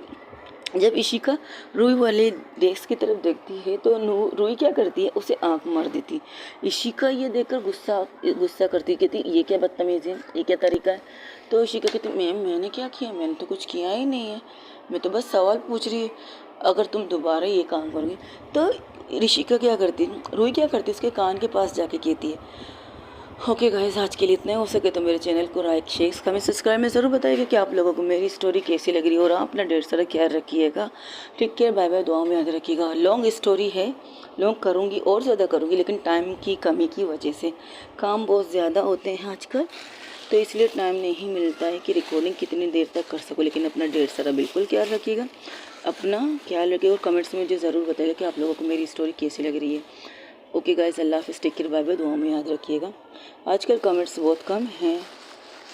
जब इशिका रूही वाले डेस्क की तरफ देखती है तो रूही क्या करती है, उसे आंख मार देती। इशिका ये देखकर गुस्सा करती, कहती ये क्या बदतमीज़ी है, ये क्या तरीका है। तो इशिका कहती मैम मैंने क्या किया, मैंने तो कुछ किया ही नहीं है, मैं तो बस सवाल पूछ रही है, अगर तुम दोबारा ये काम करोगे तो ऋषिका क्या करती, रूही क्या करती, उसके कान के पास जाके कहती है ओके गाइस, आज के लिए इतना, हो सके तो मेरे चैनल को लाइक शेयर कमेंट सब्सक्राइब में ज़रूर बताइएगा कि आप लोगों को मेरी स्टोरी कैसी लग रही है। और आप अपना ढेर सारा ख्याल रखिएगा। टेक केयर, बाय बाय, दुआ में याद रखिएगा। लॉन्ग स्टोरी है, लॉन्ग करूँगी और ज़्यादा करूँगी, लेकिन टाइम की कमी की वजह से काम बहुत ज़्यादा होते हैं आजकल, तो इसलिए टाइम नहीं मिलता है कि रिकॉर्डिंग कितनी देर तक कर सकूँ। लेकिन अपना ढेर सारा बिल्कुल ख्याल रखिएगा, अपना ख्याल रखिएगा और कमेंट्स में मुझे ज़रूर बताइएगा कि आप लोगों को मेरी स्टोरी कैसी लग रही है। ओके गाइस, अल्लाह हाफिज़, टेक केयर, बाय बाय, दुआ में याद रखिएगा। आजकल कमेंट्स बहुत कम हैं,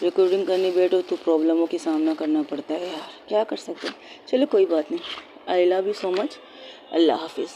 रिकॉर्डिंग करने बैठो तो प्रॉब्लमों की सामना करना पड़ता है यार, क्या कर सकते हैं। चलो कोई बात नहीं, I love you so much, अल्लाह हाफिज़।